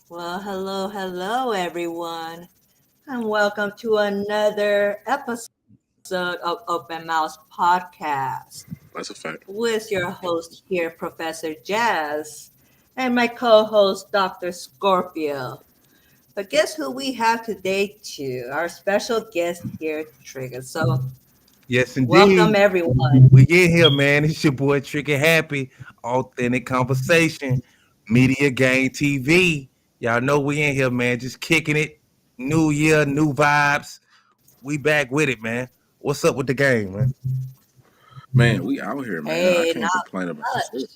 Well, hello, everyone, and welcome to another episode of Open Mouse Podcast That's a fact. with your host here, Professor Jazz, and my co host, Dr. Scorpio. But guess who we have today, too? Our special guest here, Trigger. So, Yes, welcome, indeed. everyone. We get here, man. It's your boy Tricky Happy, Authentic Conversation, Media Game TV. Y'all know we in here, man. Just kicking it. New year, new vibes. We back with it, man. What's up with the game, man? Man, we out here, man. I Hey, can't not complain about much. shit.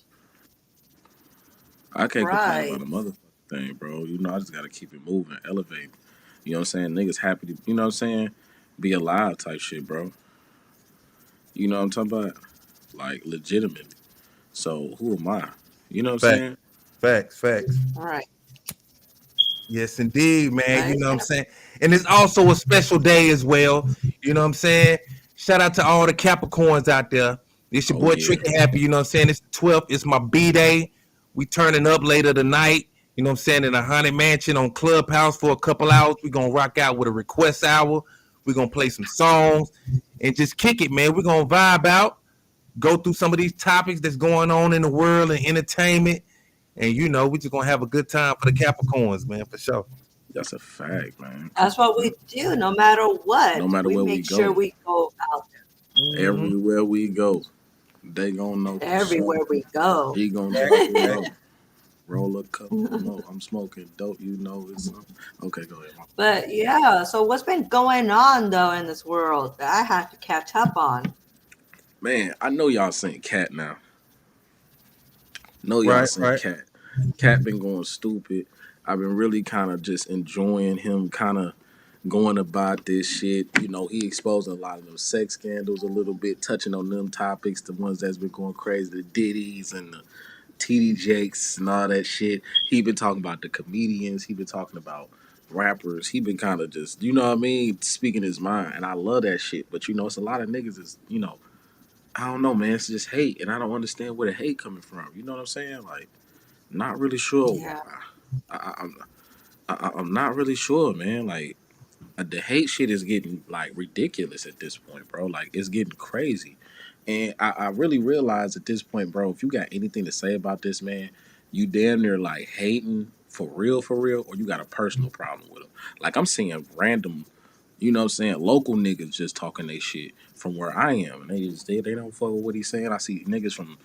I can't complain about Right. a motherfucking thing, bro. I just gotta keep it moving, elevating. You know what I'm saying? Niggas happy to, you know what I'm saying? Be alive type shit, bro. You know what I'm talking about? Like, legitimately. So, who am I? You know what I'm Facts, saying? facts. Right. Yes, indeed, man. You Right. know what I'm saying? And it's also a special day as well. You know what I'm saying? Shout out to all the Capricorns out there. It's your Oh, boy yeah. Tricky Happy. You know what I'm saying? It's the 12th. It's my B day. We turning up later tonight. You know what I'm saying? In a haunted mansion on Clubhouse for a couple hours. We're going to rock out with a request hour. We're going to play some songs and just kick it, man. We're going to vibe out, go through some of these topics that's going on in the world and entertainment. And, we just going to have a good time for the Capricorns, man, for sure. That's a fact, man. That's what we do no matter what. No matter We where we make sure go, we go out Mm-hmm. everywhere we go, they gonna know for sure. everywhere we go. He gonna Facts, let you facts. know. Roll a couple more. I'm smoking dope. You know it's okay. Go ahead. But yeah, so what's been going on though in this world that I have to catch up on? Man, I know y'all seen Cat now. Know y'all Right, seen right. Cat. Cat been going stupid. I've been really kind of just enjoying him kind of going about this shit. You know, he exposing a lot of those sex scandals a little bit, touching on them topics, the ones that's been going crazy, the Diddy's and the TD Jakes and all that shit. He been talking about the comedians. He been talking about rappers. He been kind of just, you know what I mean, speaking his mind. And I love that shit. But, it's a lot of niggas is, I don't know, man. It's just hate. And I don't understand where the hate coming from. You know what I'm saying? Like, not really sure why. Yeah. I'm I'm not really sure, man. Like the hate shit is getting like ridiculous at this point, bro. Like it's getting crazy, and I really realize at this point, bro, if you got anything to say about this man, you damn near like hating for real, or you got a personal problem with him. Like I'm seeing random, you know what I'm saying, local niggas just talking they shit from where I am, and they don't fuck with what he's saying. I see niggas from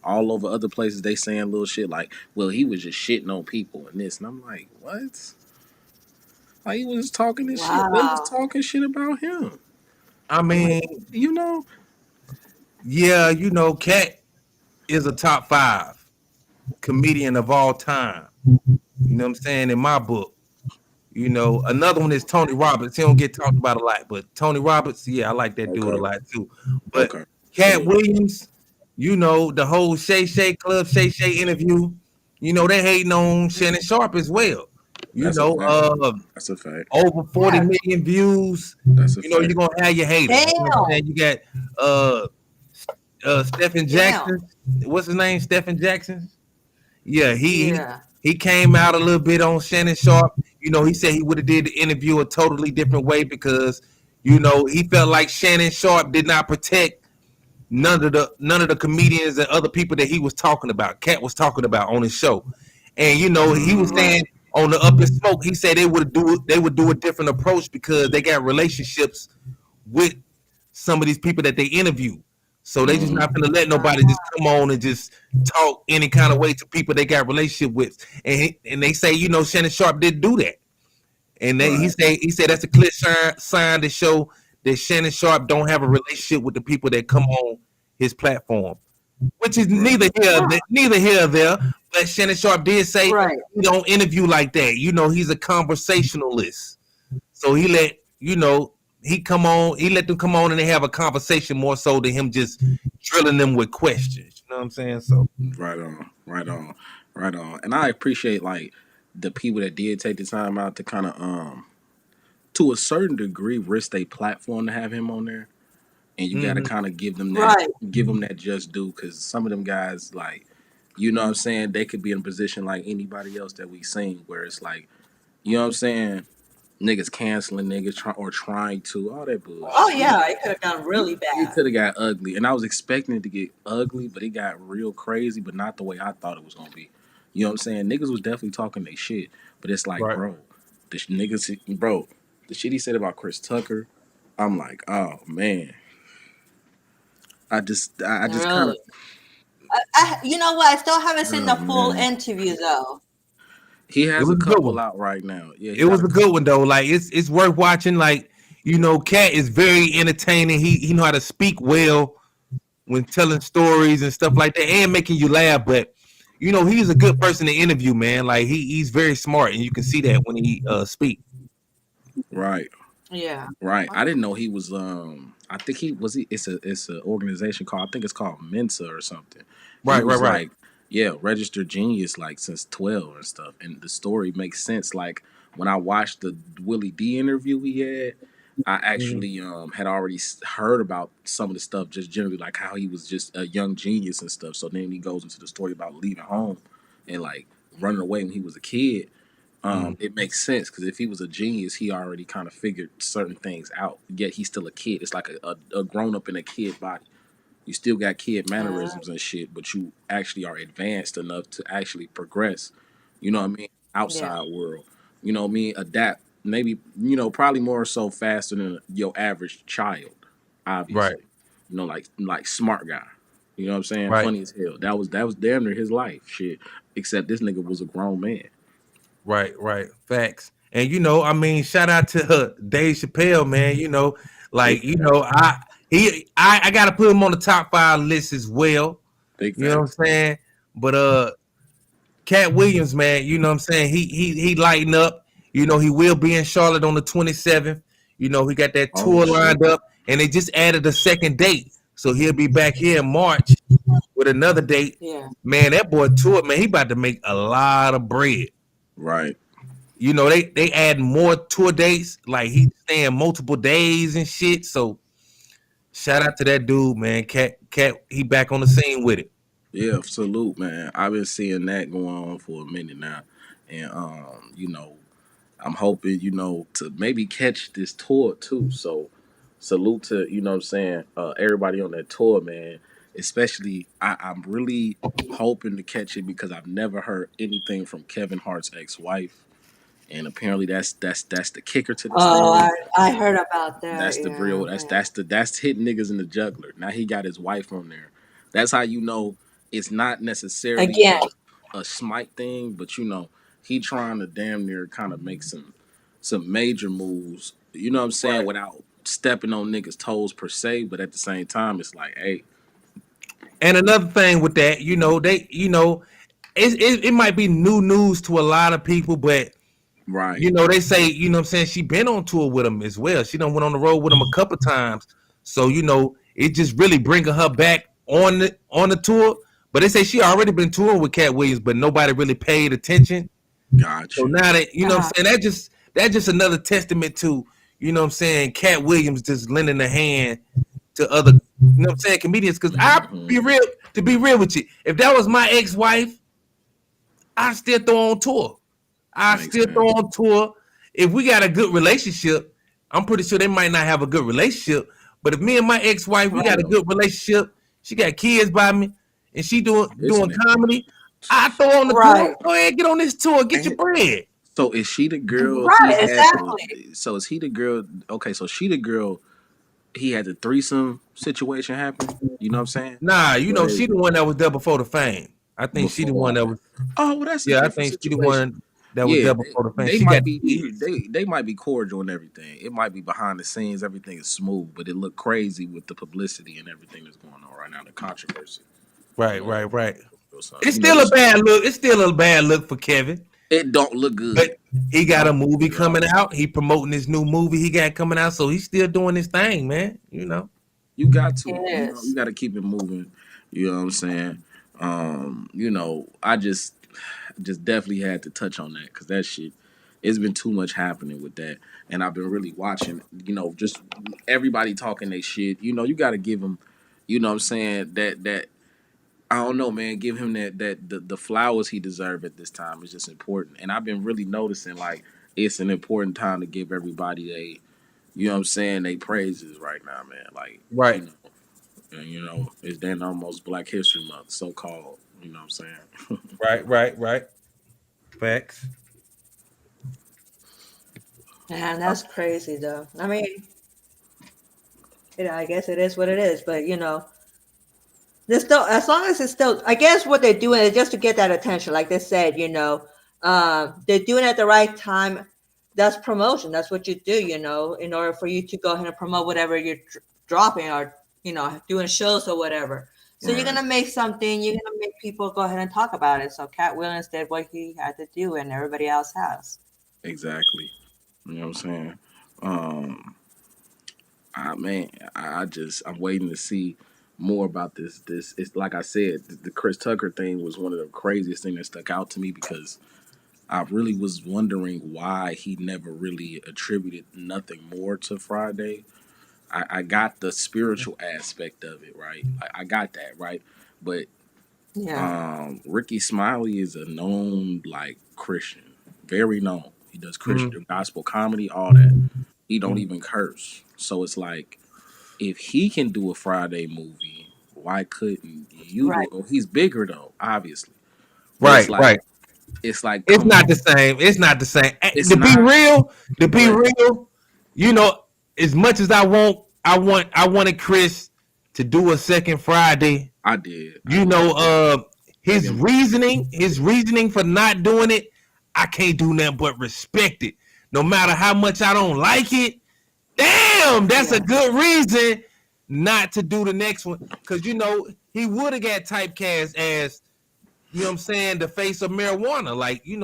all over other places they saying little shit like, well, he was just shitting on people and this, and I'm like, what? Like he was talking this shit. They was Wow. talking shit about him. I I'm like, mean, you know, yeah, Cat is a top 5 comedian of all time. You know what I'm saying? In my book. Another one is Tony Roberts. He don't get talked about a lot, but Tony Roberts, yeah, I like that dude a okay, lot too. But okay, Cat salute. Williams, the whole Shay Shay Club, Shay Shay interview, they hating on Shannon Sharp as well. You That's a know, fact. That's a fact. over 40 Yeah. million views. That's a You're fact. gonna have your haters. You know what I'm Damn. saying? You got uh Stephen Damn. Jackson. What's his name? Stephen Jackson? Yeah, Yeah. he came out a little bit on Shannon Sharp. He said he would have did the interview a totally different way because, he felt like Shannon Sharp did not protect none of the comedians and other people that he was talking about. Cat was talking about on his show. And he was Mm, saying on the Up in Smoke, he said they would do a different approach because they got relationships with some of these people that they interview. So they just not gonna let nobody just come on and just talk any kind of way to people they got relationship with. And they say, Shannon Sharp didn't do that. And he said that's a clear sign to show that Shannon Sharp don't have a relationship with the people that come on his platform, which is neither here or there. But Shannon Sharp did say he don't interview like that. He's a conversationalist. So he let them come on and they have a conversation more so than him just drilling them with questions. You know what I'm saying? So Right on. And I appreciate like the people that did take the time out to kind of to a certain degree risk their platform to have him on there. And you got to kind of give them that just due, because some of them guys, like, you know what I'm saying, they could be in a position like anybody else that we seen where it's like, you know what I'm saying, niggas canceling niggas trying to, all that bullshit. Oh yeah, it could have gone really It bad. could have got ugly, and I was expecting it to get ugly, but it got real crazy, but not the way I thought it was gonna be. You know what I'm saying? Niggas was definitely talking their shit, but it's like, bro, the shit he said about Chris Tucker, I'm like, oh man, I just kind of. You know what? I still haven't seen the full interview though. He has a couple out right now. Yeah, it was a good one though. Like it's worth watching. Like Cat is very entertaining. He know how to speak well when telling stories and stuff like that, and making you laugh. But he's a good person to interview, man. Like he's very smart, and you can see that when he speak. Right. Yeah. Right. I didn't know he was. I think it's an organization called. I think it's called Mensa or something. Right. Like, yeah, registered genius like since 12 and stuff. And the story makes sense. Like when I watched the Willie D interview he had, I actually had already heard about some of the stuff, just generally like how he was just a young genius and stuff. So then he goes into the story about leaving home and like running away when he was a kid. It makes sense because if he was a genius, he already kind of figured certain things out. Yet he's still a kid. It's like a grown up in a kid body. You still got kid mannerisms and shit, but you actually are advanced enough to actually progress. You know what I mean? Outside world. You know what I mean? Adapt. Maybe, probably more so faster than your average child, obviously. Right. Like smart guy. You know what I'm saying? Right. Funny as hell. That was damn near his life. Shit. Except this nigga was a grown man. Right. Facts. And shout out to Dave Chappelle, man. I gotta put him on the top 5 list as well. Big you know what I'm saying? But Cat Williams, man, you know what I'm saying? He lighten up. He will be in Charlotte on the 27th. He got that tour lined up, and they just added a second date. So he'll be back here in March with another date. Yeah. Man, that boy tour, man, he about to make a lot of bread. Right. They add more tour dates, like he's staying multiple days and shit. So shout out to that dude, man. Cat, he back on the scene with it. Yeah, salute, man. I've been seeing that going on for a minute now. And I'm hoping, to maybe catch this tour too. So salute to, what I'm saying, everybody on that tour, man. Especially I'm really hoping to catch it because I've never heard anything from Kevin Hart's ex-wife. And apparently that's the kicker to the story. Oh, I heard about that. That's the real. That's hitting niggas in the juggler. Now he got his wife on there. That's how it's not necessarily a Smite thing, but he trying to damn near kind of make some major moves. You know what I'm saying, without stepping on niggas' toes per se, but at the same time, it's like, hey. And another thing with that, it might be new news to a lot of people, but. Right. They say, what I'm saying, she been on tour with him as well. She done went on the road with him a couple times. So, it just really bringing her back on the tour. But they say she already been touring with Cat Williams, but nobody really paid attention. Gotcha. So now that, what I'm saying, that's just another testament to, what I'm saying, Cat Williams just lending a hand to other, what I'm saying, comedians. Because to be real with you, if that was my ex-wife, I'd still throw on tour. Throw on tour. If we got a good relationship, I'm pretty sure they might not have a good relationship. But if me and my ex-wife, we got a good relationship, she got kids by me, and she doing comedy, I throw on the tour. Go ahead, get on this tour, get your bread. So is she the girl he Right, had exactly. the? So is he the girl? Okay, so she the girl. He had the threesome situation happen. You know what I'm saying? Nah, Where she the one that was there before the fame. I think she the one before. that was. Oh, well, that's a Yeah, I different think she the situation. one that was Yeah, there before the fame. they She got might the be kids. they might be cordial and everything. It might be behind the scenes, everything is smooth, but it looked crazy with the publicity and everything that's going on right now, the controversy. Right, You know, right, right. so, It's you know, still a this bad look. It's still a bad look for Kevin. it don't look But good. he got a Don't movie look good at coming all. out. He promoting his new movie he got coming out. So he's still doing his thing, man. You got It to, you is. got to keep it moving. You know what I'm saying? I just definitely had to touch on that because that shit, it's been too much happening with that, and I've been really watching. Just everybody talking they shit. You got to give them, what I'm saying, that I don't know, man. Give him the flowers he deserved at this time is just important, and I've been really noticing like it's an important time to give everybody you know what I'm saying, they praises right now, man. Like you Right, know. And it's then almost Black History Month, so called. You know what I'm saying? right, right, right. Facts. Man, that's crazy though. I mean, I guess it is what it is, but this still, as long as it's still, I guess what they're doing is just to get that attention. Like they said, they're doing it at the right time. That's promotion. That's what you do, in order for you to go ahead and promote whatever you're dropping or, doing shows or whatever. So you're Right. gonna make something. You're gonna make people go ahead and talk about it. So Cat Williams did what he had to do, and everybody else has. Exactly. You know what I'm saying? Um, I'm waiting to see more about this. It's like I said, the Chris Tucker thing was one of the craziest things that stuck out to me because I really was wondering why he never really attributed nothing more to Friday. I got the spiritual aspect of it, right? I got that, right? But Yeah. Ricky Smiley is a known like Christian, very known. He does Mm, Christian gospel comedy, all that. He don't mm. even curse. So it's like if he can do a Friday movie, why couldn't you do Right. it? Oh, he's bigger though, obviously. But Right, right. it's like It's come not the on. same. It's not the same. It's To be not, real, to be but real, you know, as much as I wanted Chris to do a second Friday. I did. I You did. know, Maybe I'm his reasoning for not doing it, I can't do nothing but respect it. No matter how much I don't like it, damn, that's a Yeah. good reason not to do the next one. Cause he would have got typecast as, you know what I'm saying, the face of marijuana, like, Yeah.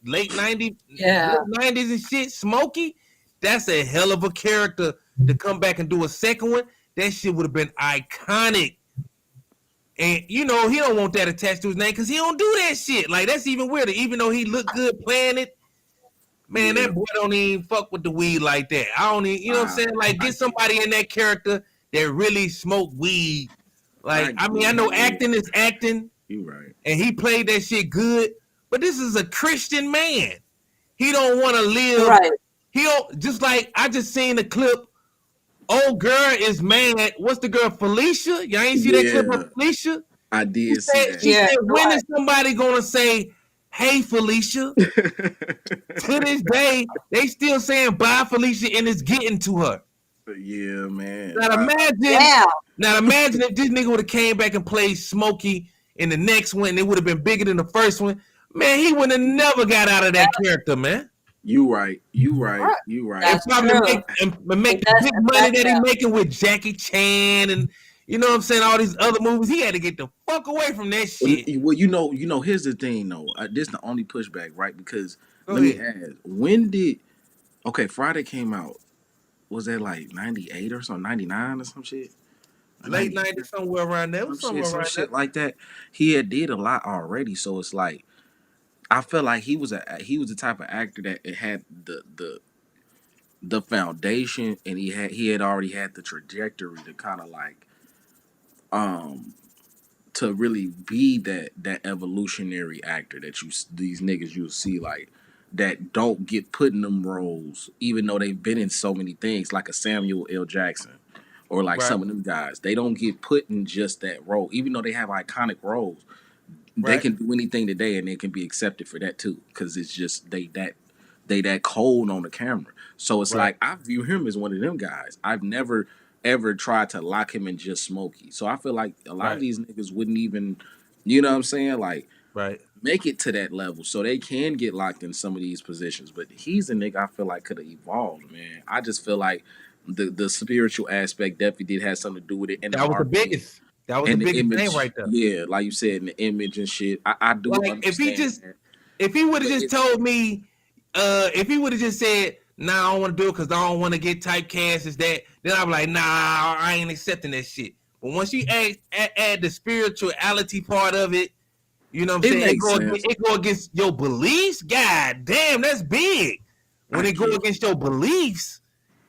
late 90s and shit, Smokey. That's a hell of a character to come back and do a second one. That shit would have been iconic. And he don't want that attached to his name because he don't do that shit. Like that's even weirder. Even though he looked good playing it, man, yeah. that boy don't even fuck with the weed like that. I don't even, you know what I'm I saying? Like I get get it. somebody in that character that really smoke weed. I Like I get mean, I it. know Yeah, acting is acting, you right. and he played that shit good. But this is a Christian man. He don't want to live. Right. He don't just like I just seen the clip. Old girl is mad. What's the girl Felicia? Y'all ain't see that clip of Yeah, Felicia? I did see that. She Yeah. said, when Right. is somebody gonna say, "Hey, Felicia"? To this day, they still saying "Bye, Felicia," and it's getting to her. Yeah, man. Now imagine, Yeah. now imagine if this nigga would have came back and played Smokey in the next one. It would have been bigger than the first one. Man, he would have never got out of that character, man. You right. You right. Right. You right. And That's probably true. make It the does big money affect that he them. making with Jackie Chan and you know what I'm saying, all these other movies. He had to get the fuck away from that shit. Well, here's the thing, though. This is the only pushback, right? Because Go let me ahead. ask, when did Friday came out? Was that like 98 or something, 99 or some shit? Or Late 90, 90s, somewhere around there. It was somewhere some around there. shit like that. He had did a lot already, so it's like I felt like he was the type of actor that it had the foundation, and he had already had the trajectory to kind of like um to really be that evolutionary actor that these niggas you'll see like that don't get put in them roles even though they've been in so many things like a Samuel L. Jackson or like Right, some of them guys. They don't get put in just that role even though they have iconic roles. They right. can do anything today and they can be accepted for that too because it's just they that cold on the camera. So it's Right. like I view him as one of them guys. I've never ever tried to lock him in just Smokey. So I feel like a lot of Right. these niggas wouldn't even, you know what I'm saying, like Right. make it to that level so they can get locked in some of these positions. But he's a nigga I feel like could have evolved, man. I just feel like the spiritual aspect definitely did have something to do with it, and the That was the marketing biggest. That was the and the biggest thing image. right there. Yeah, like you said, and the image and shit. I do Like understand that. if he would have But just told me, if he would have just said, "Nah, I don't want to do it because I don't want to get typecast," is that then I'm like, "Nah, I ain't accepting that shit." But once you add the spirituality part of it, you know what I'm It saying? makes sense. It go against your beliefs. God damn, that's big. When I it go get it. against your beliefs,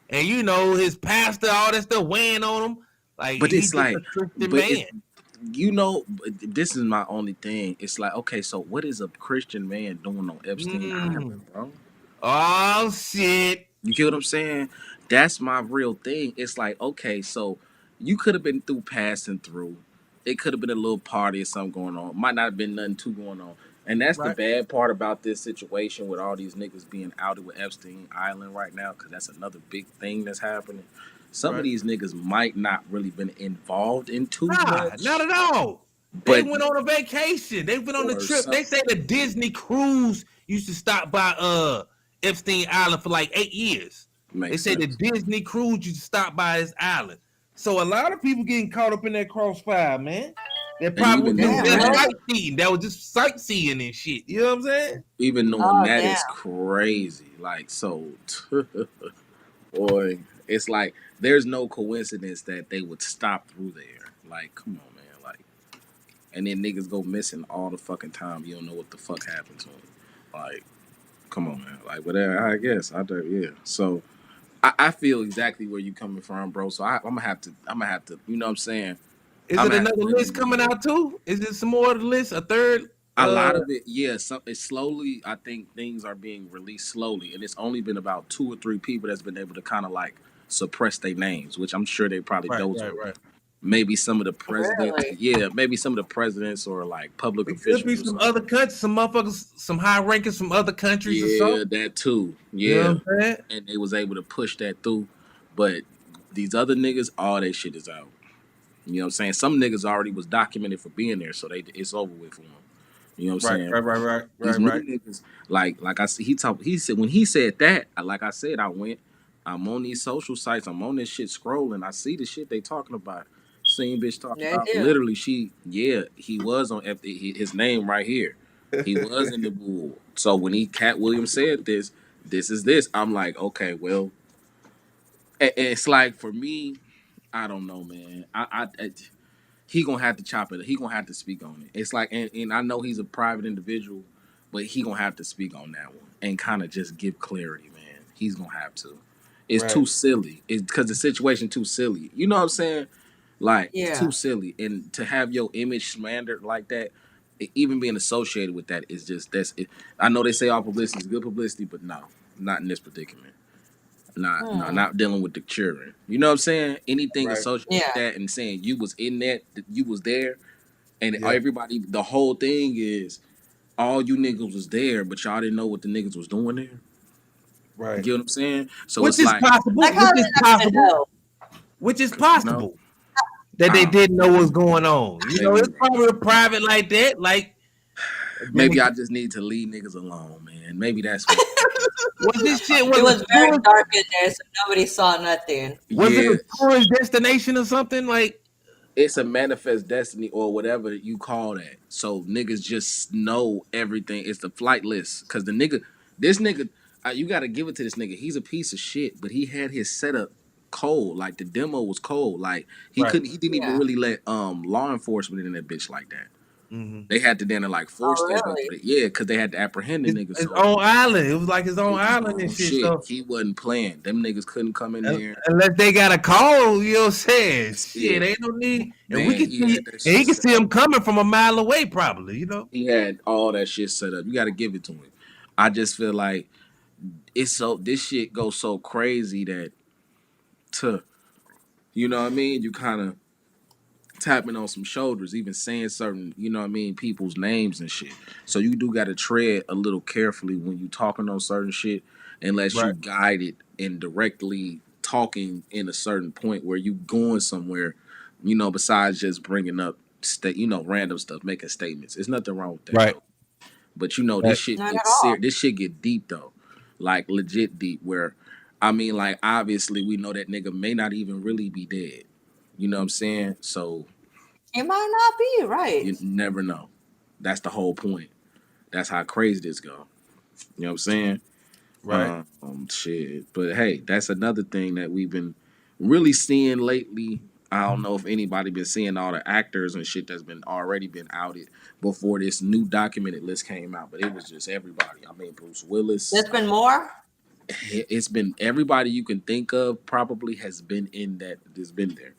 and you know his pastor, all that stuff weighing on him, like But he's it's just like, a Christian but man. but this is my only thing. It's like, okay, so what is a Christian man doing on Epstein Island, bro? Oh shit. You get what I'm saying? That's my real thing. It's like, okay, so you could have been through passing through. It could have been a little party or something going on. Might not have been nothing too going on. And that's the Right. bad part about this situation with all these niggas being outed with Epstein Island right now, because that's another big thing that's happening. Some of Right. these niggas might not really been involved in too Nah, much, not at all. They but went on a vacation. They went on the or trip. some They say the Disney cruise used to stop by Epstein Island for like 8 years. They makes say the sense. Disney cruise used to stop by this island. So a lot of people getting caught up in that crossfire, man. That And probably was even just Damn, knowing their that, really? sightseeing. That was just sightseeing and shit. You know what I'm saying? even knowing Oh, that damn. is crazy. Like, so boy, it's like there's no coincidence that they would stop through there. Like, come on, man. Like, and then niggas go missing all the fucking time. You don't know what the fuck happened to them. Like, come on, man. Like, but I guess I do. Yeah. So I feel exactly where you coming from, bro. So I'm gonna have to. I'm gonna have to. You know what I'm saying? Is I'm it gonna have to another really list coming out too? Is it some more of the list? A third? a lot of it, yeah. It's slowly. I think things are being released slowly, and it's only been about 2 or 3 people that's been able to kind of like suppress their names, which I'm sure they probably those are Right. maybe some of the presidents. Really? Yeah, maybe some of the presidents or like public It could be officials or some something. other countries, some motherfuckers, some high rankings from other countries or Yeah, something. that too. You know Yeah, what I'm saying? and they was able to push that through, but these other niggas, all that shit is out. You know what I'm saying? Some niggas already was documented for being there, so it's over with for them. You know what I'm saying? These new niggas, like I said, he said when he said that, like I said, I'm on these social sites, I'm on this shit scrolling, I see the shit they talking about. Same bitch talking They about do. literally he was on his name right here. He was in the bull. So when Cat Williams said this is this. I'm like, okay, well, it's like for me, I don't know, man. He gonna have to chop it. He gonna have to speak on it. It's like, and I know he's a private individual, but he gonna have to speak on that one and kind of just give clarity, man. He's gonna have to. It's Right. too silly. It's because the situation too silly. You know what I'm saying? Like it's Yeah. too silly, and to have your image slandered like that, even being associated with that is just that's. It. I know they say all publicity is good publicity, but no, not in this predicament. Not dealing with the children. You know what I'm saying? Anything Right. associated with Yeah. that and saying you was in that, you was there, and Yeah. everybody, the whole thing is all you niggas was there, but y'all didn't know what the niggas was doing there. You Right. get what I'm saying? So Which it's is like, possible. Like, how are Which they is not gonna possible. know? Which is 'cause, you know, possible that they didn't know what's going on. You know, maybe, it's probably private like that. Like maybe I just need to leave niggas alone, man. Maybe that's what. was this shit It was a very tourist, dark in there, so nobody saw nothing. was it Yeah, a tourist destination or something? Like it's a manifest destiny or whatever you call that. So niggas just know everything. It's the flight list because this nigga, you got to give it to this nigga. He's a piece of shit, but he had his setup cold. Like the demo was cold. Like right. he didn't even Yeah. really let law enforcement in that bitch like that. Mm-hmm. They had to then like force Oh, that bitch. really? Yeah, because they had to apprehend the nigga. His So own island. It was like his own his island and own shit. shit. So He wasn't playing. Them niggas couldn't come in there. unless they got a call, you know what I'm saying? That's Shit, it. ain't no need. And Man, we can he see had that and shit he can set see up. him coming from a mile away, probably, you know? He had all that shit set up. You got to give it to him. I just feel like this shit goes so crazy that to you know what I mean. You kind of tapping on some shoulders, even saying certain, you know what I mean, people's names and shit. So you do got to tread a little carefully when you talking on certain shit, unless you Right. guided and directly talking in a certain point where you going somewhere, you know, besides just bringing up random stuff, making statements. There's nothing wrong with that Right. though. But you know, this Right. shit Not at gets all. serious. This shit get deep though, like legit deep. Where, I mean, like obviously we know that nigga may not even really be dead. You know what I'm saying? So It might not be right. you never know. That's the whole point. That's how crazy this go. You know what I'm saying? Right. Shit. But hey, that's another thing that we've been really seeing lately. I don't know if anybody been seeing all the actors and shit that's been already been outed before this new documented list came out, but it was just everybody. I mean, Bruce Willis. There's been more. It's been everybody you can think of probably has been in that. Has been there.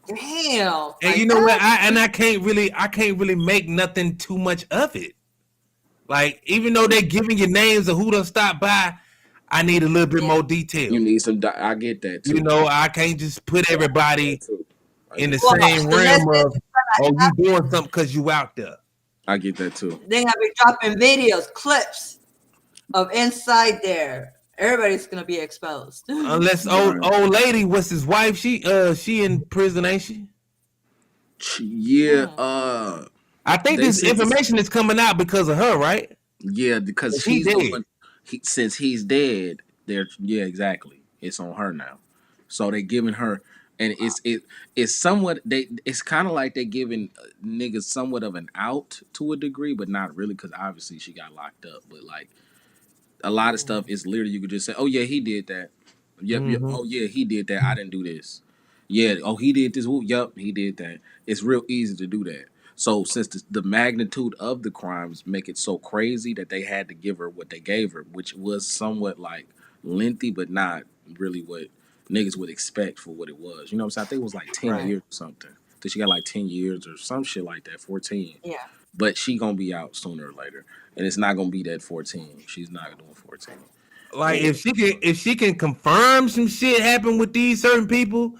Damn. And Like you know what? that? I can't really make nothing too much of it. Like, even though they're giving you names of who done stopped by, I need a little bit more detail. You need some. I get that too. You know, I can't just put everybody I in the get that. Well, same the list realm is of, oh, you doing something because you out there. I get that too. they have been dropping videos, clips of inside there. Everybody's gonna be exposed. Unless Right. old lady, what's his wife? She in prison, ain't she? Yeah. I think They this said information is coming out because of her, right? Yeah, because He she's the dead. one. Since he's dead, yeah, exactly. It's on her now. So they giving her, and it's somewhat it's kind of like they giving niggas somewhat of an out to a degree, but not really, because obviously she got locked up. But like a lot of stuff is literally you could just say, oh yeah, he did that. Yep, yep. Mhm. Oh yeah, he did that. I didn't do this. Yeah. Oh, he did this. Yep, he did that. It's real easy to do that. So since the magnitude of the crimes make it so crazy that they had to give her what they gave her, which was somewhat like lengthy, but not really what niggas would expect for what it was. You know what I'm saying? I think it was like 10 Right. years or something. I think she got like 10 years or some shit like that, 14. Yeah. But she gonna be out sooner or later. And it's not gonna be that 14. She's not doing 14. Like, And if she can confirm some shit happened with these certain people,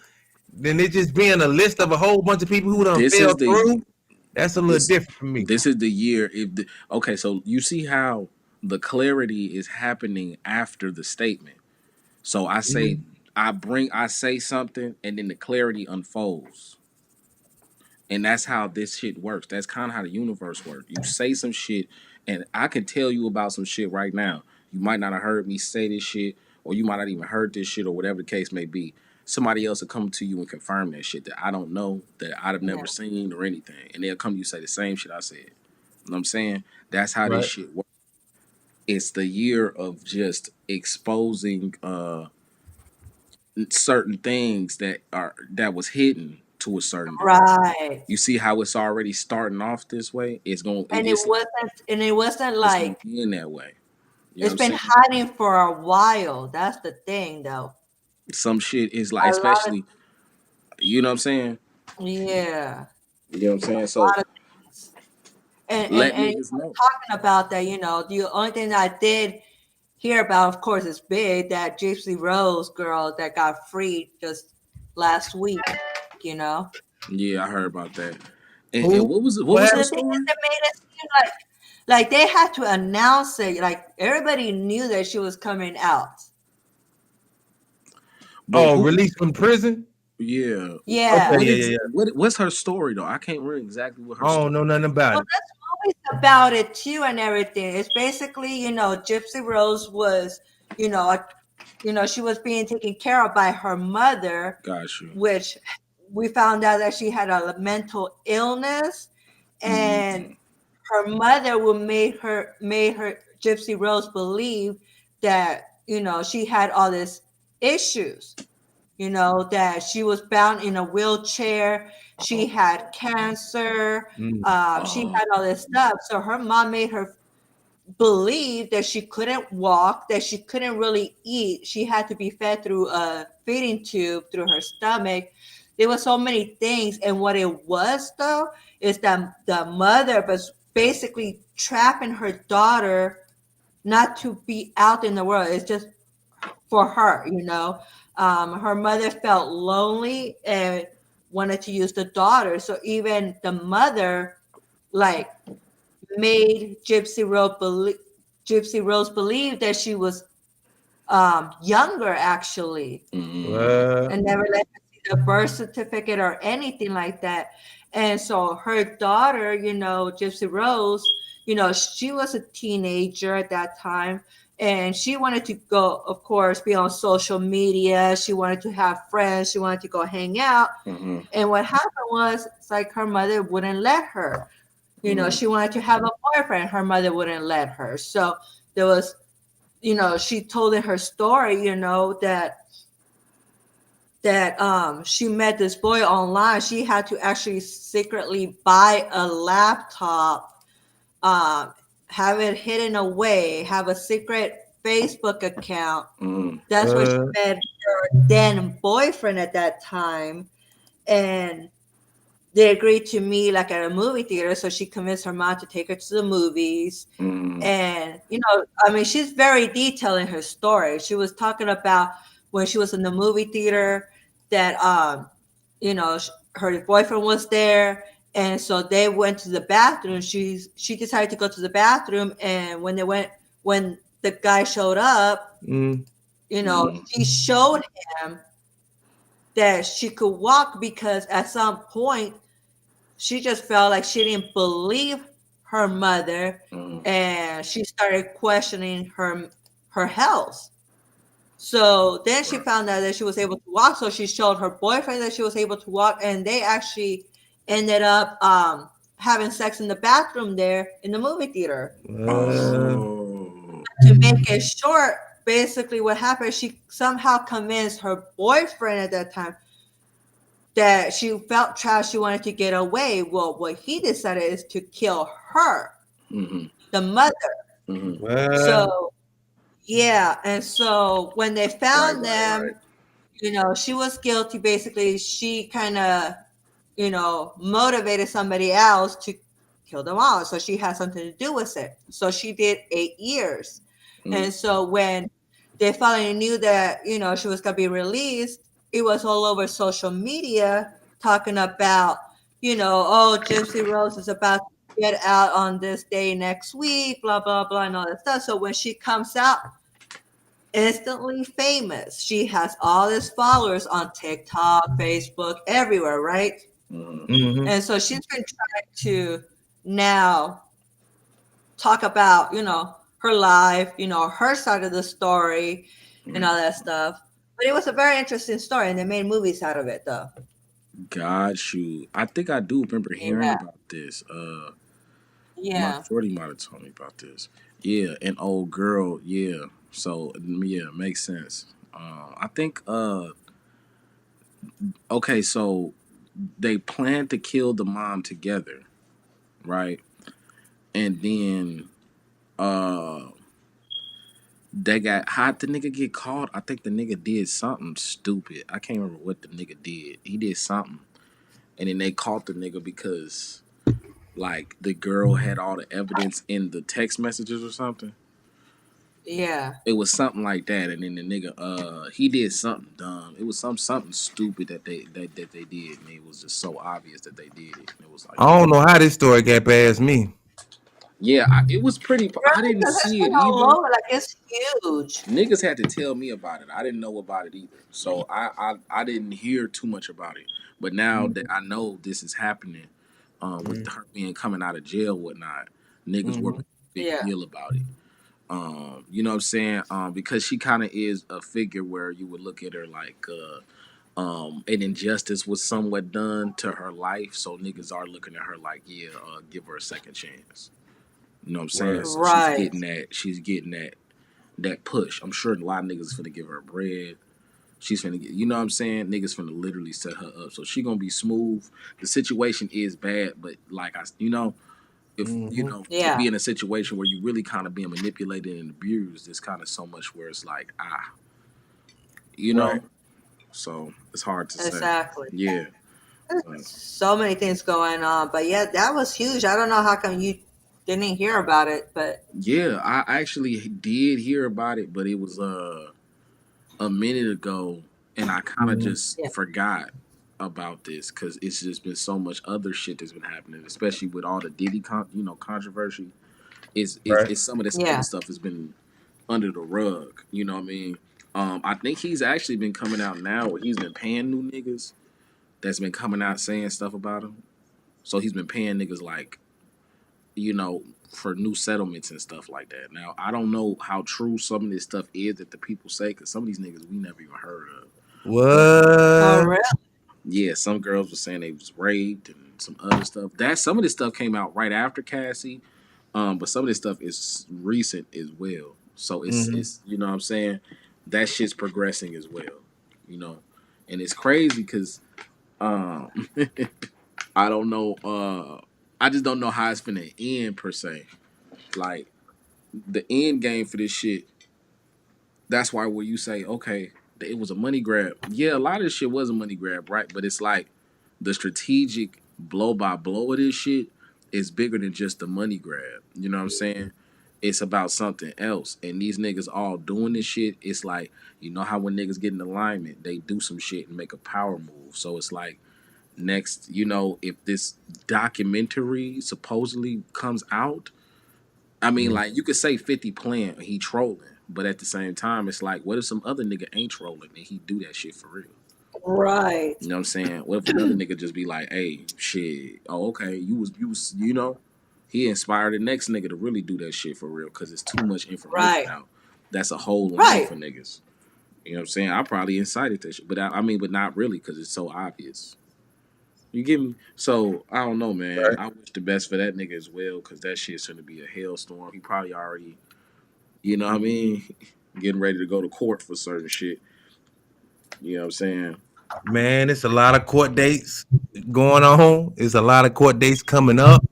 then it just being a list of a whole bunch of people who done this fell is the through. That's a little this different for me. this is the year. Okay, so you see how the clarity is happening after the statement. So I say I say something, and then the clarity unfolds. And that's how this shit works. That's kind of how the universe works. You say some shit, and I can tell you about some shit right now. You might not have heard me say this shit, or you might not even heard this shit, or whatever the case may be. Somebody else will come to you and confirm that shit that I don't know, that I'd have never seen or anything. And they'll come to you and say the same shit I said. You know what I'm saying? That's how this Right. shit works. It's the year of just exposing certain things that was hidden to a certain degree. Right. You see how it's already starting off this way? And it wasn't it's like gonna be in that way. You know it's what I'm been saying? hiding for a while. That's the thing, though. Some shit is like, A lot of especially, you know what I'm saying? yeah, You know what I'm saying? a So lot of things. let And niggas know. talking about that, the only thing that I did hear about, of course, is big, that Gypsy Rose girl that got freed just last week. You know, Yeah, I heard about that. And Who? what was it? What What was the her happened? thing is, story? they made it seem like they had to announce it. Like everybody knew that she was coming out. But who? Released from prison? Yeah. Yeah. Yeah. What's her story though? I can't remember exactly what her I story. don't know nothing about Well, it. that's always about it too, and everything. It's basically, Gypsy Rose was, she was being taken care of by her mother, Got you. which we found out that she had a mental illness, and her mother made her Gypsy Rose believe that she had all these issues, that she was bound in a wheelchair, she had cancer, she had all this stuff. So her mom made her believe that she couldn't walk, that she couldn't really eat. She had to be fed through a feeding tube through her stomach. There were so many things. And what it was, though, is that the mother was basically trapping her daughter not to be out in the world. It's just for her, Her mother felt lonely, and wanted to use the daughter. So even the mother, like, made Gypsy Rose believe that she was younger, actually, What? and never let her see the birth certificate or anything like that. And so her daughter, Gypsy Rose, she was a teenager at that time. And she wanted to go, of course, be on social media. She wanted to have friends. She wanted to go hang out. And what happened was, it's like her mother wouldn't let her. She wanted to have a boyfriend. Her mother wouldn't let her. So there was, she told in her story, that she met this boy online. She had to actually secretly buy a laptop, have it hidden away, have a secret Facebook account. That's where she met her then boyfriend at that time. And they agreed to meet like at a movie theater. So she convinced her mom to take her to the movies. And, she's very detailed in her story. She was talking about when she was in the movie theater that, her boyfriend was there. And so they went to the bathroom. She decided to go to the bathroom. And when the guy showed up, she showed him that she could walk, because at some point she just felt like she didn't believe her mother, and she started questioning her health. So then she found out that she was able to walk. So she showed her boyfriend that she was able to walk, and they actually ended up having sex in the bathroom there in the movie theater. To make it short, basically what happened, she somehow convinced her boyfriend at that time that she felt trapped. She wanted to get away. Well, what he decided is to kill her, the mother. What? So, yeah. And so when they found them, she was guilty. Basically, she kind of, motivated somebody else to kill them all. So she had something to do with it. So she did 8 years. And so when they finally knew that, she was going to be released, it was all over social media talking about, oh, Gypsy Rose is about to get out on this day next week, blah, blah, blah, and all that stuff. So when she comes out, instantly famous. She has all these followers on TikTok, Facebook, everywhere, right? And so she's been trying to now talk about, her life, her side of the story and all that stuff. But it was a very interesting story, and they made movies out of it, though. Got you. I think I do remember hearing Yeah. about this. My Yeah. shorty might have told me about this. Yeah, an old girl. Yeah. So yeah, makes sense. I think. Okay, so they planned to kill the mom together, right? And then they got hot. The nigga get caught. I think the nigga did something stupid. I can't remember what the nigga did. He did something, and then they caught the nigga because like the girl had all the evidence in the text messages or something. Yeah. It was something like that, and then the nigga he did something dumb. It was something stupid that they did, and it was just so obvious that they did it. And it was like, I don't know how this story got past me. yeah, it was pretty. I didn't Because it's see been it all either. over. Like, it's huge. Niggas had to tell me about it. I didn't know about it either, so I didn't hear too much about it. But now that I know this is happening, with her being coming out of jail, whatnot, niggas were making a big Yeah. deal about it. You know what I'm saying? Because she kind of is a figure where you would look at her like an injustice was somewhat done to her life, so niggas are looking at her like, yeah, give her a second chance. You know what I'm saying? Right. So Right. she's getting that push. I'm sure a lot of niggas is finna give her bread. She's finna get, you know what I'm saying? Niggas finna literally set her up. So she gonna be smooth. The situation is bad, but like if to Yeah. be in a situation where you really kind of being manipulated and abused, it's kind of so much where it's like Right. so it's hard to say. Exactly. Yeah. So many things going on. But yeah, that was huge. I don't know how come you didn't hear about it, but Yeah, I actually did hear about it, but it was a minute ago, and I kind of just Yeah. forgot. about this because it's just been so much other shit that's been happening, especially with all the Diddy controversy. It's some of this other Yeah. stuff has been under the rug. You know what I mean? I think he's actually been coming out now where he's been paying new niggas that's been coming out saying stuff about him. So he's been paying niggas like, for new settlements and stuff like that. Now I don't know how true some of this stuff is that the people say because some of these niggas we never even heard of. Oh, What? really? Yeah, some girls were saying they was raped and some other stuff. Some of this stuff came out right after Cassie, but some of this stuff is recent as well. So it's you know what I'm saying, that shit's progressing as well, and it's crazy because um, I don't know. I just don't know how it's finna end per se. Like the end game for this shit. That's why when you say okay, it was a money grab. Yeah, a lot of this shit was a money grab, right? But it's like the strategic blow by blow of this shit is bigger than just the money grab. You know what I'm saying? It's about something else. And these niggas all doing this shit. It's like, you know how when niggas get in alignment, they do some shit and make a power move. So it's like next, if this documentary supposedly comes out, I mean, like you could say 50 playing, he trolling, but at the same time, it's like, what if some other nigga ain't trolling and he do that shit for real? Right. You know what I'm saying? What if another nigga just be like, hey, shit, oh, okay, you was, he inspired the next nigga to really do that shit for real because it's too much information Right. out. That's a hole in Right. for niggas. You know what I'm saying? I probably incited that shit, but but not really because it's so obvious. You get me? So I don't know, man. Right. I wish the best for that nigga as well because that shit's gonna be a hailstorm. He probably already, you know what I mean, getting ready to go to court for certain shit. You know what I'm saying? Man, it's a lot of court dates going on. It's a lot of court dates coming up,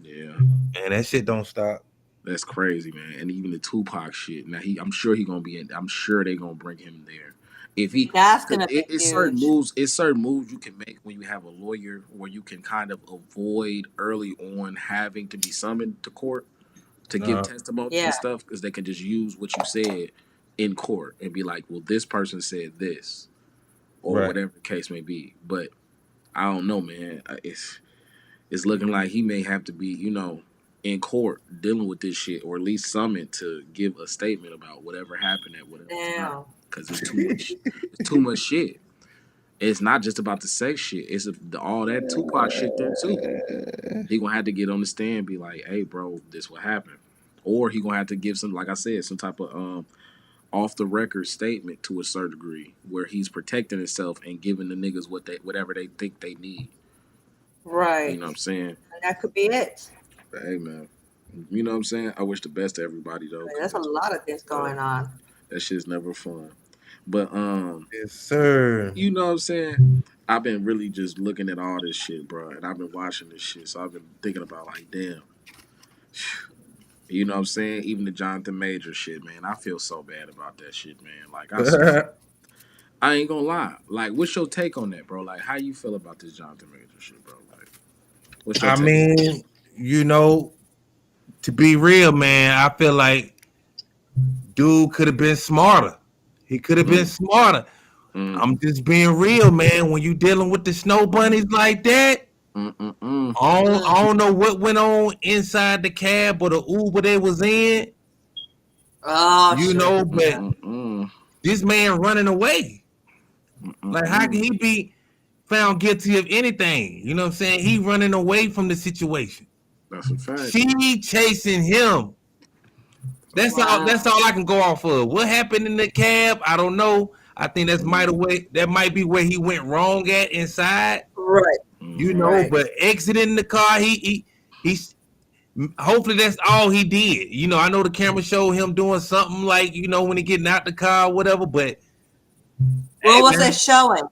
Yeah, and that shit don't stop. that's crazy, man. And even the Tupac shit. Now I'm sure he gonna be in. I'm sure they gonna bring him there. If he, That's cause gonna be it's certain huge. moves. It's certain moves you can make when you have a lawyer, where you can kind of avoid early on having to be summoned to court to give testimony Yeah. and stuff, because they can just use what you said in court and be like, well, this person said this, or Right. whatever the case may be. But I don't know, man. It's looking like he may have to be, in court dealing with this shit, or at least summoned to give a statement about whatever happened at whatever time. Damn. Because it's too much. It's too much shit. It's not just about the sex shit. It's all that Tupac shit there too. He gonna have to get on the stand and be like, "Hey, bro, this what happened," or he gonna have to give some, like I said, some type of off the record statement to a certain degree, where he's protecting himself and giving the niggas whatever they think they need. Right. You know what I'm saying? And that could be it. But hey, man, you know what I'm saying? I wish the best to everybody though. There's a lot of things going on. That shit's never fun. But Yes, sir. you know what I'm saying? I've been really just looking at all this shit, bro, and I've been watching this shit, so I've been thinking about like, damn. You know what I'm saying? Even the Jonathan Major shit, man. I feel so bad about that shit, man. Like I ain't gonna lie. Like, what's your take on that, bro? Like, how you feel about this Jonathan Major shit, bro? Like, what's your I take? mean, to be real, man, I feel like dude could have been smarter. He could have been smarter. I'm just being real, man. When you dealing with the snow bunnies like that, I don't know what went on inside the cab or the Uber they was in. Oh, You shit. know, but this man running away. Like, how can he be found guilty of anything? You know what I'm saying? He running away from the situation. That's a fact. She chasing him. That's all. That's all I can go off of. What happened in the cab? I don't know. I think that might be where he went wrong at inside. Right. You know, Right. but exiting the car, he's hopefully that's all he did. You know, I know the camera showed him doing something like, when he getting out the car or whatever, but What was man, it showing?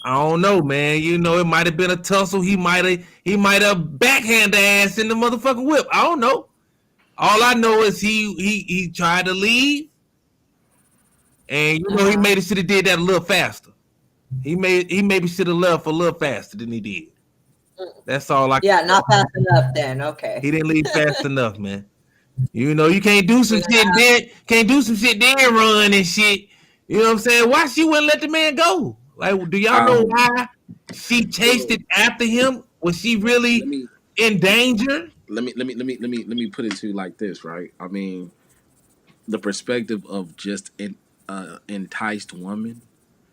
I don't know, man. It might have been a tussle. He might have backhand the ass in the motherfucking whip. I don't know. All I know is he tried to leave, and he maybe should have did that a little faster. He maybe should have left a little faster than he did. That's all I. Yeah, not fast enough then. Okay. He didn't leave fast enough, man. You can't do some shit then run and shit. You know what I'm saying? Why she wouldn't let the man go? Like, do y'all know Um, why she chased well, it after him? Was she let really me in danger? let me put it to you like this, right? I mean, the perspective of just an enticed woman.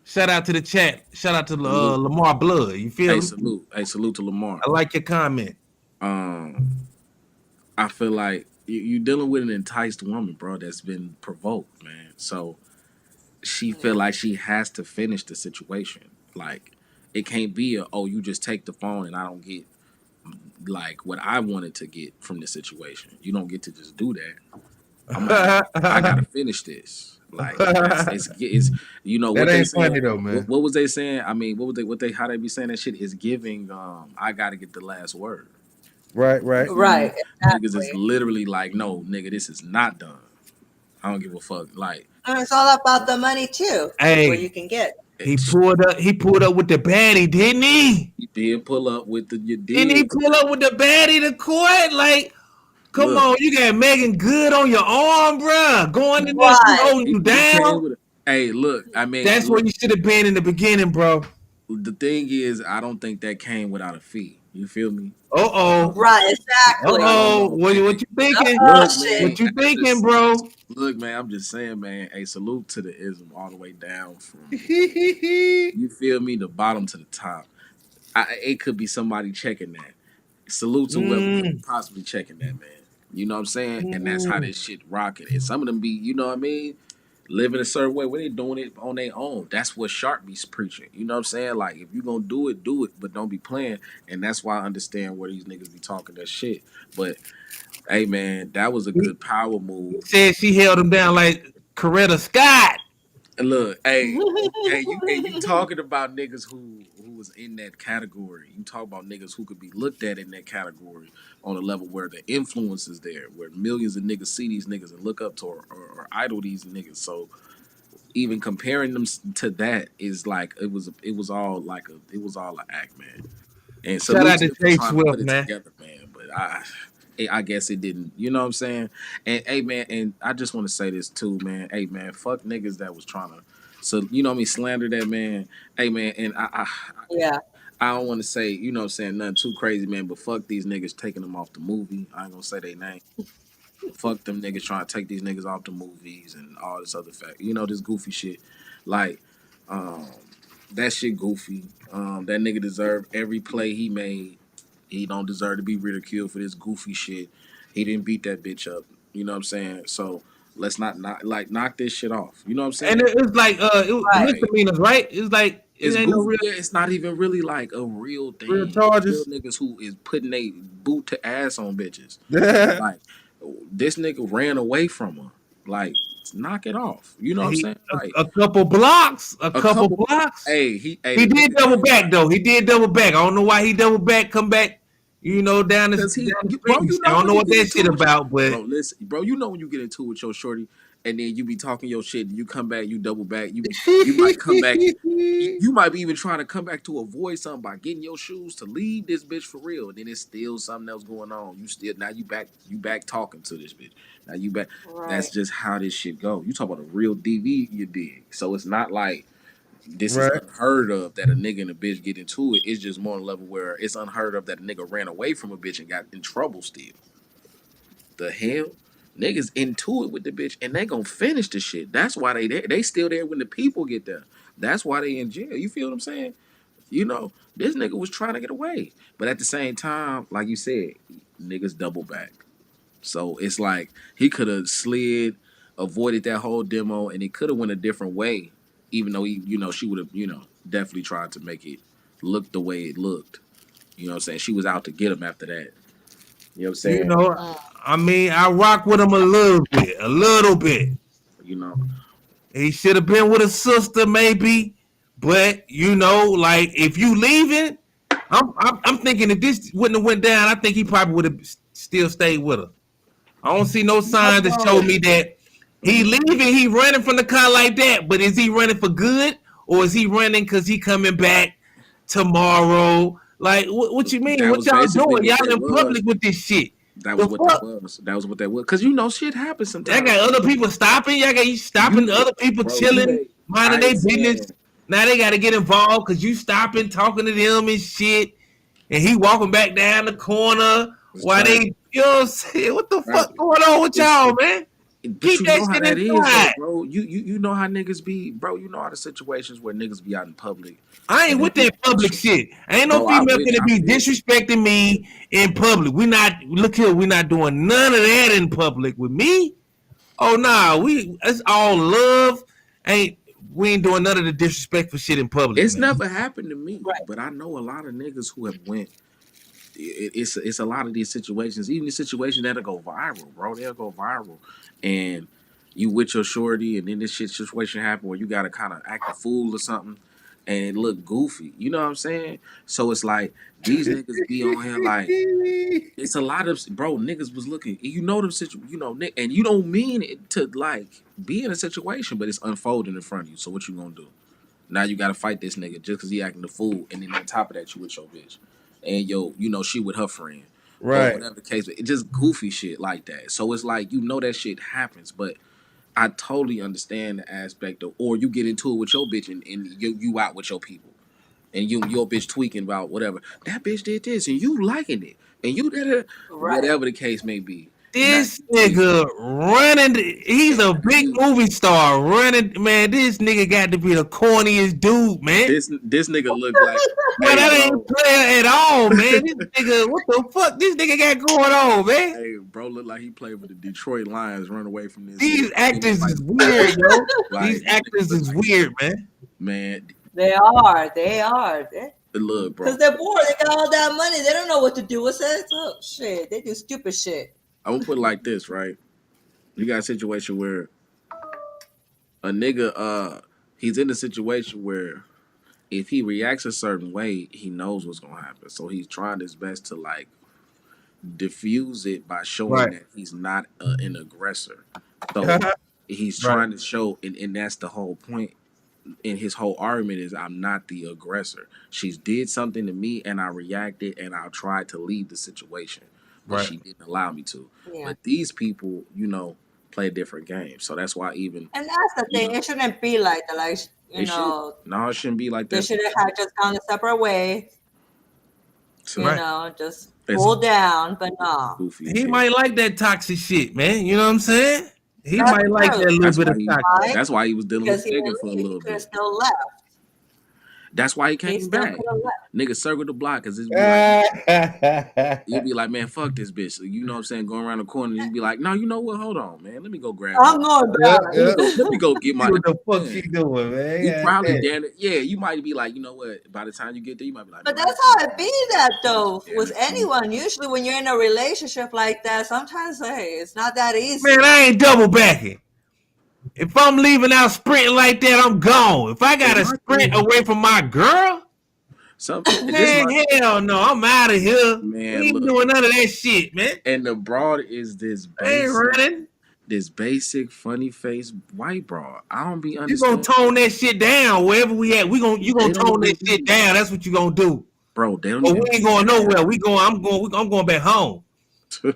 Shout out to the chat. Shout out to Salute, Lamar Blood. You feel me? hey, salute to Lamar. I like your comment. Um, I feel like you dealing with an enticed woman, bro, that's been provoked, man. So she feel Yeah. like she has to finish the situation. Like it can't be a oh you just take the phone and I don't get like what I wanted to get from the situation. You don't get to just do that. I gotta finish this. Like it's you know That what they ain't saying. funny though, man. What was they saying? I mean, what they how they be saying that shit is giving. I gotta get the last word. Right, You right. feel me? Right, Niggas is exactly. literally like, no, nigga, this is not done. I don't give a fuck. Like, And it's all about the money too, where Hey, you can get. he it, pulled up. He pulled up with the baddie, didn't he? you did pull up with the you Didn't he did. pull up with the baddie to court? Like, come Look, on, you got Megan Good on your arm, bruh. Going in there, she Right. holding you he came down. with a. Hey, look, I mean, That's where look. you should have been in the beginning, bro. The thing is, I don't think that came without a fee. You feel me? Uh oh. Um, Right, I exactly. don't Uh oh. know. Hey, What you thinking? Oh look, shit. man. What you I thinking, just bro? look, man. I'm just saying, man. A salute to the ism all the way down from mm, you feel me, the bottom to the top. It could be somebody checking that. Salute to whoever could be possibly checking that, man. You know what I'm saying? And that's how mm. this shit rocking. And some of them be, you know what I mean, living a certain way where they doing it on their own. That's what Sharp be preaching. You know what I'm saying? Like if you gonna do it, but don't be playing. And that's why I understand where these niggas be talking that shit. But hey, man, that was a He, good power he move. said she held him down like Coretta Scott. And look, you talking about niggas who was in that category. You talk about niggas who could be looked at in that category on a level where the influence is there, where millions of niggas see these niggas and look up to or idol these niggas. So even comparing them to that is like it was all an act, man. And Shout salute out to to them for Trey trying to Swift, put it man. together, man. But I guess it didn't. You know what I'm saying? And hey, man, and I just want to say this too, man. Hey, man, fuck niggas that was trying to, so you know what I mean, slander that man. Hey, man, and Yeah. I don't want to say, you know what I'm saying, nothing too crazy, man. But fuck these niggas taking them off the movie. I ain't gonna say their name. Fuck them niggas trying to take these niggas off the movies and all this other fact. You know this goofy shit. Like, um, that shit goofy. That nigga deserve every play he made. He don't deserve to be ridiculed for this goofy shit. He didn't beat that bitch up. You know what I'm saying? So let's not like knock this shit off. You know what I'm And saying? it's like Right. Like misdemeanors, right? It's like it it's ain't no goofy. Yeah, it's not even really like a real real thing. It's real charges. niggas who is putting a boot to ass on bitches. Like this nigga ran away from her. Like knock it off. You know what I'm He saying? Like a couple blocks, a a couple couple. blocks. Hey, He the did nigga double came back back though. He did double back. I don't know why he double back, come back, because down the street bro, and you shit. I know don't when know you what get that into shit it, about, but bro. Listen, bro, you know when you get into it with your shorty, and then you be talking your shit, and you come back, you double back, you might come back. You might be even trying to come back to avoid something by getting your shoes to leave this bitch for real. And then it's still something else going on. You still now you back talking to this bitch. Now you back. That's Right. just how this shit go. You talk about a real DV you did. So it's not like this is right. unheard of that a nigga and a bitch get into it. It's just more on a level where it's unheard of that a nigga ran away from a bitch and got in trouble still. The hell? Niggas into it with the bitch and they gonna finish the shit. That's why they there. They still there when the people get there. That's why they in jail. You feel what I'm saying? You know, this nigga was trying to get away. But at the same time, like you said, niggas double back. So it's like he could have slid, avoided that whole demo, and it could have went a different way. Even though she would have, definitely tried to make it look the way it looked. You know what I'm saying? She was out to get him after that. You know what I'm You saying? know, Mm. I mean, I rock with him a little bit, a little bit. You know, He should have been with a sister, maybe. But like if you leaving, I'm thinking if this wouldn't have went down, I think he probably would have still stayed with her. I don't see no I signs that show know. me that he leaving, he running from the car like that. But is he running for good, or is he running because he coming back tomorrow? Like, what you mean? That What was y'all basically doing? what Y'all that in was. public with this shit? That was The what that fuck? was. That was what that was. Cause shit happens Y'all sometimes. got other people stopping. Y'all got you stopping You, other people bro, you chilling, may. minding I their ain't saying. business. Now they got to get involved because you stopping talking to them and shit, and he walking back down the corner It's while tragic. they, you know what I'm saying? What the Right. fuck going on with It's- y'all, man? But Keep you that know how shit that is, though, inside. bro. You know how niggas be, bro. You know how the situations where niggas be out in public. I ain't and with they be- that public shit. Ain't no Bro, I female wish gonna I be could. disrespecting me in public. We not look here. We not doing none of that in public with me. Oh nah, it's all love. We ain't doing none of the disrespectful shit in public. It's man. never happened to me, Right. but I know a lot of niggas who have went. It's a lot of these situations, even the situation that'll go viral, bro. They'll go viral, and you with your shorty, and then this shit situation happen where you gotta kind of act a fool or something, and it look goofy. You know what I'm saying? So it's like these niggas be on here like it's a lot of bro niggas was looking. You know them and you don't mean it to like be in a situation, but it's unfolding in front of you. So what you gonna do? Now you gotta fight this nigga just because he acting the fool, and then on top of that, you with your bitch, and she with her friend, or Right. whatever the case. It's just goofy shit like that. So it's like that shit happens, but I totally understand the aspect of, or you get into it with your bitch, and you out with your people, and your bitch tweaking about whatever that bitch did this, and you liking it, and you did it, Right. whatever the case may be. This Now, nigga running. He's a big movie star running. Man, this nigga got to be the corniest dude, man. this nigga look like. Man, that Hey, ain't bro. player at all, man. This nigga, what the fuck this nigga got going on, man? Hey, bro, look like he played for the Detroit Lions. Run away from this. These actors like, is weird, yo. like, These actors is like, weird, man. Man, They are. look, bro. Because they're bored. They got all that money. They don't know what to do with it. Oh, shit. They do stupid shit. I'm gonna put it like this, right? You got a situation where a nigga, he's in a situation where if he reacts a certain way, he knows what's gonna happen. So he's trying his best to like diffuse it by showing Right. that he's not an aggressor. So he's trying to show, and that's the whole point. And his whole argument is, I'm not the aggressor. She's did something to me, and I reacted, and I tried to leave the situation, but she didn't allow me to. Yeah. But these people, play a different game. So that's why even And that's the thing. It shouldn't be like that. Like, no, it shouldn't be like they that. should have just gone a separate way. So Just It's- cool down. But no. goofy. He shit. might like that toxic shit, man. You know what I'm saying? He That's might like true. that little That's bit why of he- toxic. Right? That's why he was dealing Because with he Megan for a little could have bit. still left. That's why he He came still back. could have left. Nigga circled the block because it's you'd be like, man, fuck this bitch. So, you know what I'm saying? Going around the corner, you'd be like, no, you know what? Hold on, man. Let me go grab I'm her. going back. Let me go get my. What the fuck man. she doing, man? You God probably damn. damn it. Yeah, you might be like, you know what? By the time you get there, you might be like, But man, that's how it be that though Yeah, with that's true. anyone. Usually when you're in a relationship like that, sometimes it's not that easy. Man, I ain't double backing. If I'm leaving out sprinting like that, I'm gone. If I gotta sprint away from my girl, man, hell no, I'm out of here. Man, We ain't look. doing none of that shit, man. And the broad is this I ain't running. basic funny face white broad. I don't be You gonna understanding. tone that shit down wherever we at. You gonna They don't tone that even shit be- down. That's what you gonna do. Bro, they don't But even we ain't going nowhere. I'm going back home. You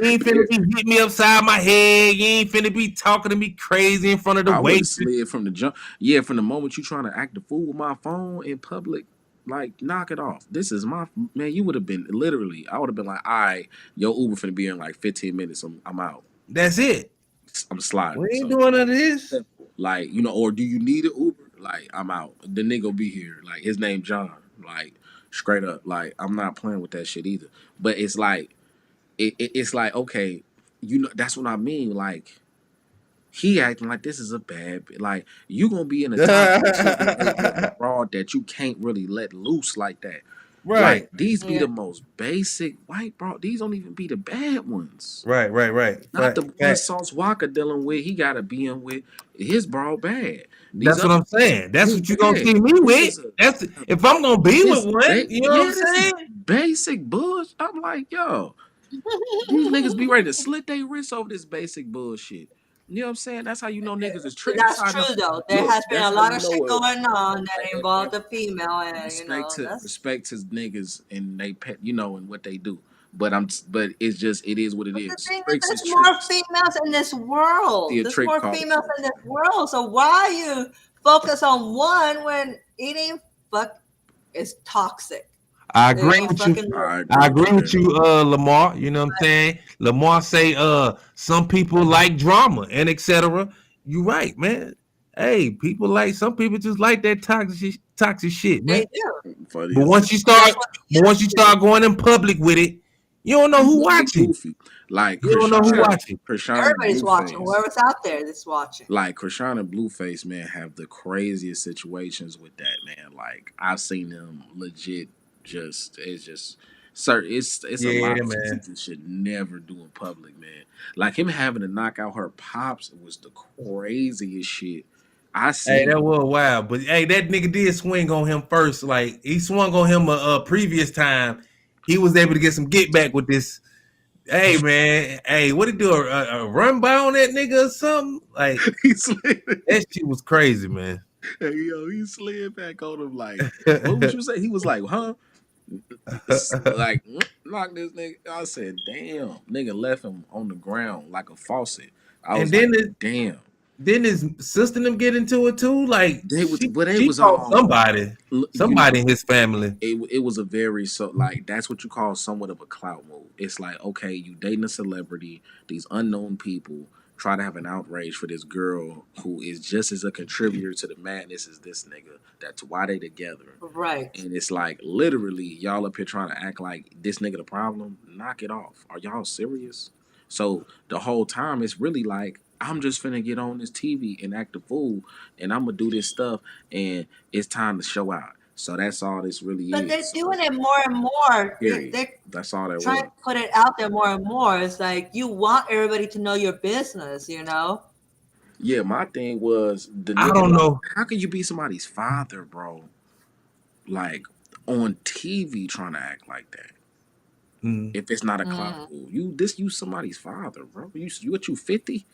ain't finna be hitting me upside my head. You ain't finna be talking to me crazy in front of the I would have waitress. slid from the jump. Yeah, from the moment you trying to act a fool with my phone in public, like knock it off. This is my man. You would have been literally. I would have been like, all right, your Uber finna be in like 15 minutes. I'm out. That's it. I'm sliding. We ain't So, doing none of this. like, or do you need an Uber? Like, I'm out. The nigga will be here. Like, his name John. Like, straight up. Like, I'm not playing with that shit either. But it's like, it's like, okay, that's what I mean. Like, he acting like this is a bad, like, you gonna be in a toxic broad that you can't really let loose like that. Right. Like, these be Yeah. the most basic white broad. These don't even be the bad ones. Right. Not the one Sauce Walker dealing with. He gotta be in with his broad bad. That's what I'm saying. That's what you gonna Yeah. see me with. That's if I'm gonna be with one. You know what I'm saying? Basic bullshit. I'm like, yo, these niggas be ready to slit their wrists over this basic bullshit. You know what I'm saying? That's how you know niggas is tricky. That's true though. There has been a lot of shit going on that Like, involved the female, and respect to niggas and they pet, and what they do. But it's just it is what it But is. the thing is, Tricks there's is more tricks. females in this world. See, a There's trick more call. females in this world. So why are you focus on one when eating fuck is toxic. I They agree don't with you. fucking know. I I agree with agree with that. you, Lamar. You know what I'm saying? Lamar say, some people like drama and etc. You right, man. Hey, some people just like that toxic shit, They man. do. Funny But as hell. once you And that's start, what but once you you do. start going in public with it, you don't know You who gonna get watching. goofy. Like You don't know who True. watching. Krishan and Everybody's watching. Blueface. Whoever's out there that's watching. Like Krishan and Blueface, man, have the craziest situations with that, man. Like I've seen them legit just sir, it's a Yeah, lot of shit you man. just should never do in public, man. Like him having to knock out her pops was the craziest shit I Hey, that seen. was wild. But hey, that nigga did swing on him first. Like he swung on him a previous time. He was able to get some get back with this. Hey man, hey, what did he do? A run by on that nigga or something? Like He slid, that shit was crazy, man. hey, yo, he slid back on him like, what would you say? He was like, huh? Like knock this nigga. I said, damn, nigga left him on the ground like a faucet. I And was like, then damn. his sister and them get into it too. Like They was, but they she was fought all, somebody, you know, in his family. it was a very so like that's what you call somewhat of a clout move. It's like okay, you dating a celebrity, these unknown people try to have an outrage for this girl who is just as a contributor to the madness as this nigga. That's why they together. Right. And it's like literally y'all up here trying to act like this nigga the problem. Knock it off. Are y'all serious? So the whole time it's really like I'm just finna get on this TV and act a fool, and I'm gonna do this stuff, and it's time to show out. So that's all this really But they're is. So, doing it more and more. period. They're That's all that trying was. to put it out there more and more. It's like you want everybody to know your business, you know? Yeah, my thing was the I nigga don't like, know. how can you be somebody's father, bro? Like on TV trying to act like that. Mm. If it's not a clout Mm. fool, you somebody's father, bro. You what you 50?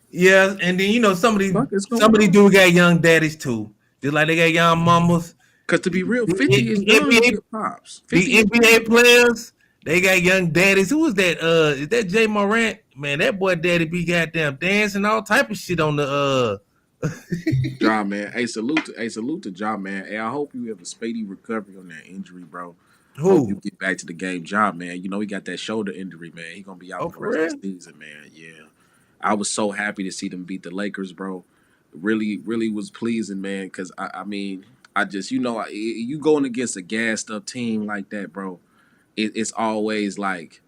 Yeah, and then somebody Fuck is going somebody on? do got young daddies too. Just like they got young mamas. Cause to be real, The, 50 is the young on NBA your pops. 50 the is NBA young. players, they got young daddies. Who is that? Is that Jay Morant? Man, that boy daddy be goddamn dancing all type of shit on the Ja, man. Salute to Ja, man. Hey, I hope you have a speedy recovery on that injury, bro. Hope you who? get back to the game, Ja, man. You know he got that shoulder injury, man. He gonna be out Oh, for the for rest of real? the season, man. Yeah. I was so happy to see them beat the Lakers, bro. Really, really was pleasing, man. Because I mean, I just you going against a gassed up team like that, bro. It's always like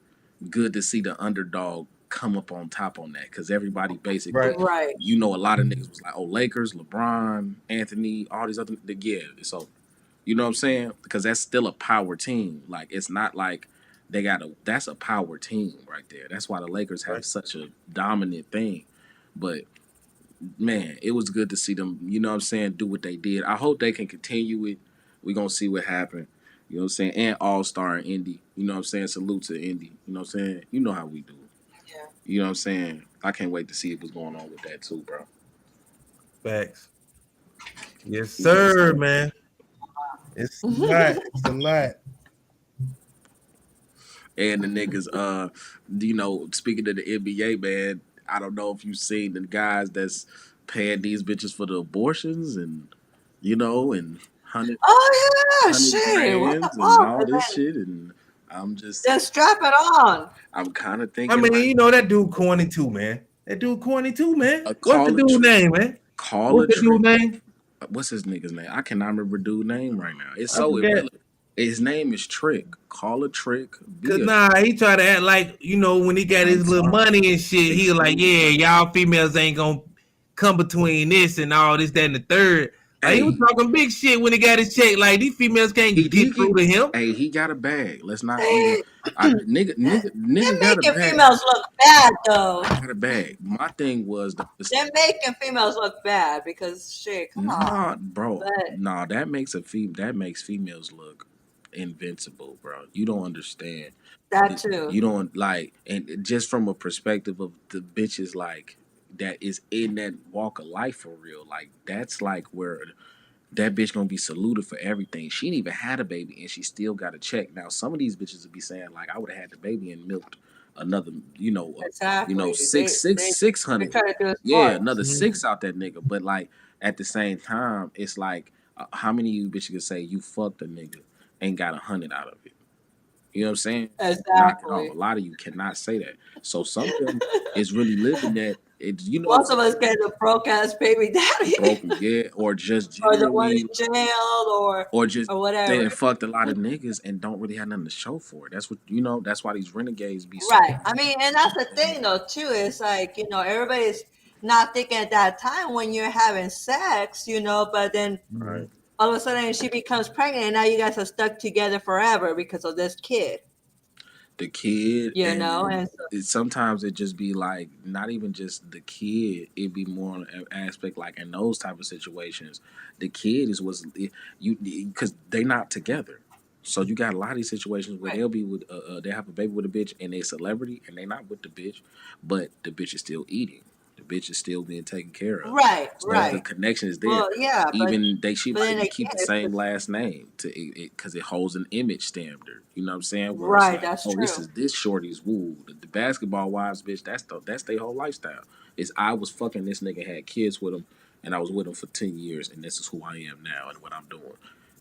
good to see the underdog come up on top on that because everybody basically, Right. Right. a lot of niggas was like, oh, Lakers, LeBron, Anthony, all these other, yeah. So, you know what I'm saying? Because that's still a power team. Like, it's not like that's a power team right there. That's why the Lakers have Right. such a dominant thing. But, man, it was good to see them, you know what I'm saying, do what they did. I hope they can continue it. We're going to see what happened. You know what I'm saying? And All Star in Indy. You know what I'm saying? Salute to Indy. You know what I'm saying? You know how we do. Yeah. You know what I'm saying? I can't wait to see what's going on with that too, bro. Facts. Yes, Yes, sir, sir. man. It's a lot. It's a lot. And the niggas, speaking of the NBA, man, I don't know if you've seen the guys that's paying these bitches for the abortions and and hundred Oh yeah, hundred shit. What the grands and fuck? all And this then shit, and I'm just just strap it on. I'm kind of I thinking mean, like that dude corny too, man. That dude corny too, man. a What's the dude name, man? call a What's the dude trick. name? What's his nigga's name? I cannot remember dude name right now. It's I so forget. irrelevant. His name is Trick. Call a trick. Cause Be a he tried to act like, when he got I'm his little sorry. money and shit, he was like, yeah, Extreme. y'all females ain't gonna come between this and all this, that, and the third. Like he was Hey, talking big shit when he got his check. Like these females he can't did get through get. to him. Hey, he got a bag. Let's not even. They, Nigga they're got a making bag. females look bad though. Got a bag. My thing was They're making females look bad because shit, come on. nah, bro. But Nah, that makes females look invincible, bro. You don't understand. that too. You don't like, and just from a perspective of the bitches like that is in that walk of life for real. Like that's like where that bitch gonna be saluted for everything. She ain't even had a baby and she still got a check. Now some of these bitches would be saying like, I would have had the baby and milked another, Exactly. six They hundred. try to do it Yeah, smart. another Mhm. six out that nigga. But like at the same time, it's like, how many of you bitches can say you fucked a nigga and got 100 out of it? You know what I'm saying? Knock it off. A Exactly. lot of you cannot say that. So some of them is really living that. It, you know, Most of us get the broke ass baby daddy, broken, yeah, or just or the one generally, in jail, or just or they whatever. done fucked a lot of niggas and don't really have nothing to show for it. That's what you know. That's why these renegades be so. Right. I mean, and that's the thing though too. It's like, everybody's not thinking at that time when you're having sex, but then Right. all of a sudden she becomes pregnant and now you guys are stuck together forever because of this kid, The kid, and and so, sometimes it just be like not even just the kid. It be more on an aspect like in those type of situations, the kid is what's you because they not together. So you got a lot of these situations where right. they'll be with they have a baby with a bitch and they celebrity and they not with the bitch, but the bitch is still eating. The bitch is still being taken care of. Right, So the right. connection is there. Well, yeah, Even she but might then even again, keep the it's same just, last name to because it holds an image standard. You know what I'm saying? Where it's right. like, That's oh, this true. is this shorty's woo. The basketball wives, bitch. That's their whole lifestyle. Is I was fucking this nigga, had kids with him, and I was with him for 10 years, and this is who I am now and what I'm doing,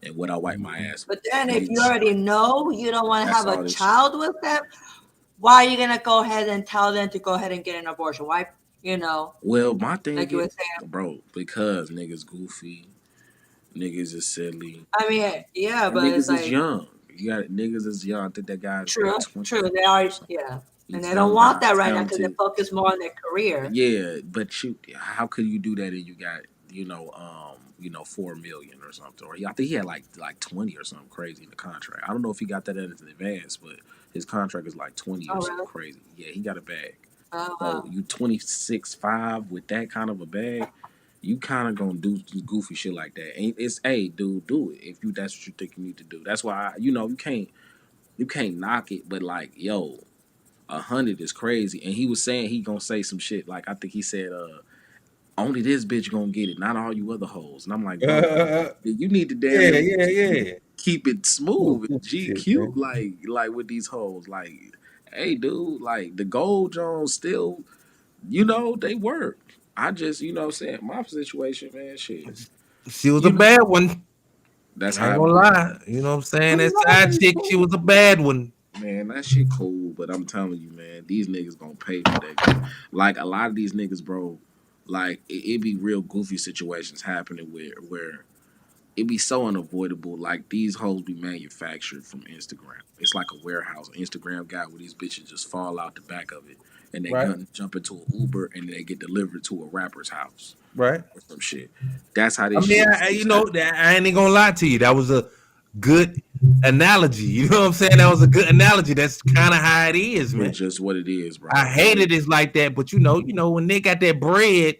and what I wipe my ass with. But then if you Bitch, already know you don't want to that's have a all this shit. child with them, why are you gonna go ahead and tell them to go ahead and get an abortion? Why, Well, my thing like you were is, saying? bro, because niggas goofy, niggas is silly, I mean, yeah, and but it's niggas is like young. You got niggas is young. I think that guy's true, what 20 true. They or are, something. yeah, and He's they don't young want guy, that right now because they talented. focus more on their career. Yeah, but shoot, how could you do that and you got 4 million or something? Or I think he had like 20 or something crazy in the contract. I don't know if he got that in advance, but his contract is like 20 Oh or something really? crazy. Yeah, he got a bag. Oh So wow. you 26.5 with that kind of a bag, you kind of gonna do goofy shit like that. And it's hey, dude, do it if that's what you think you need to do. That's why you can't knock it, but like yo, 100 is crazy. And he was saying he gonna say some shit like I think he said only this bitch gonna get it, not all you other hoes. And I'm like, bro, Yeah, you need to damn yeah, near yeah. keep it Oh, smooth and shit, GQ man. like with these hoes. Like, hey dude, like the gold Jones still, they work. I just, what I'm saying, my situation, man, shit. She was a You know, bad one. that's I ain't how I gonna be. lie. You know what I'm saying? I'm That not side really chick, she cool. was a bad one. Man, that shit cool, but I'm telling you, man, these niggas gonna pay for that. Like a lot of these niggas, bro, like it be real goofy situations happening where it be so unavoidable. Like these hoes be manufactured from Instagram. It's like a warehouse, an Instagram guy where these bitches just fall out the back of it and they Right, gonna jump into an Uber and they get delivered to a rapper's house right. or some shit. That's how I this mean, shit keeps happening. I ain't even gonna lie to you. That was a good analogy. You know what I'm saying? That was a good analogy. That's kind of how it is, man. It's just what it is, I bro. hate it is like that, but when they got that bread,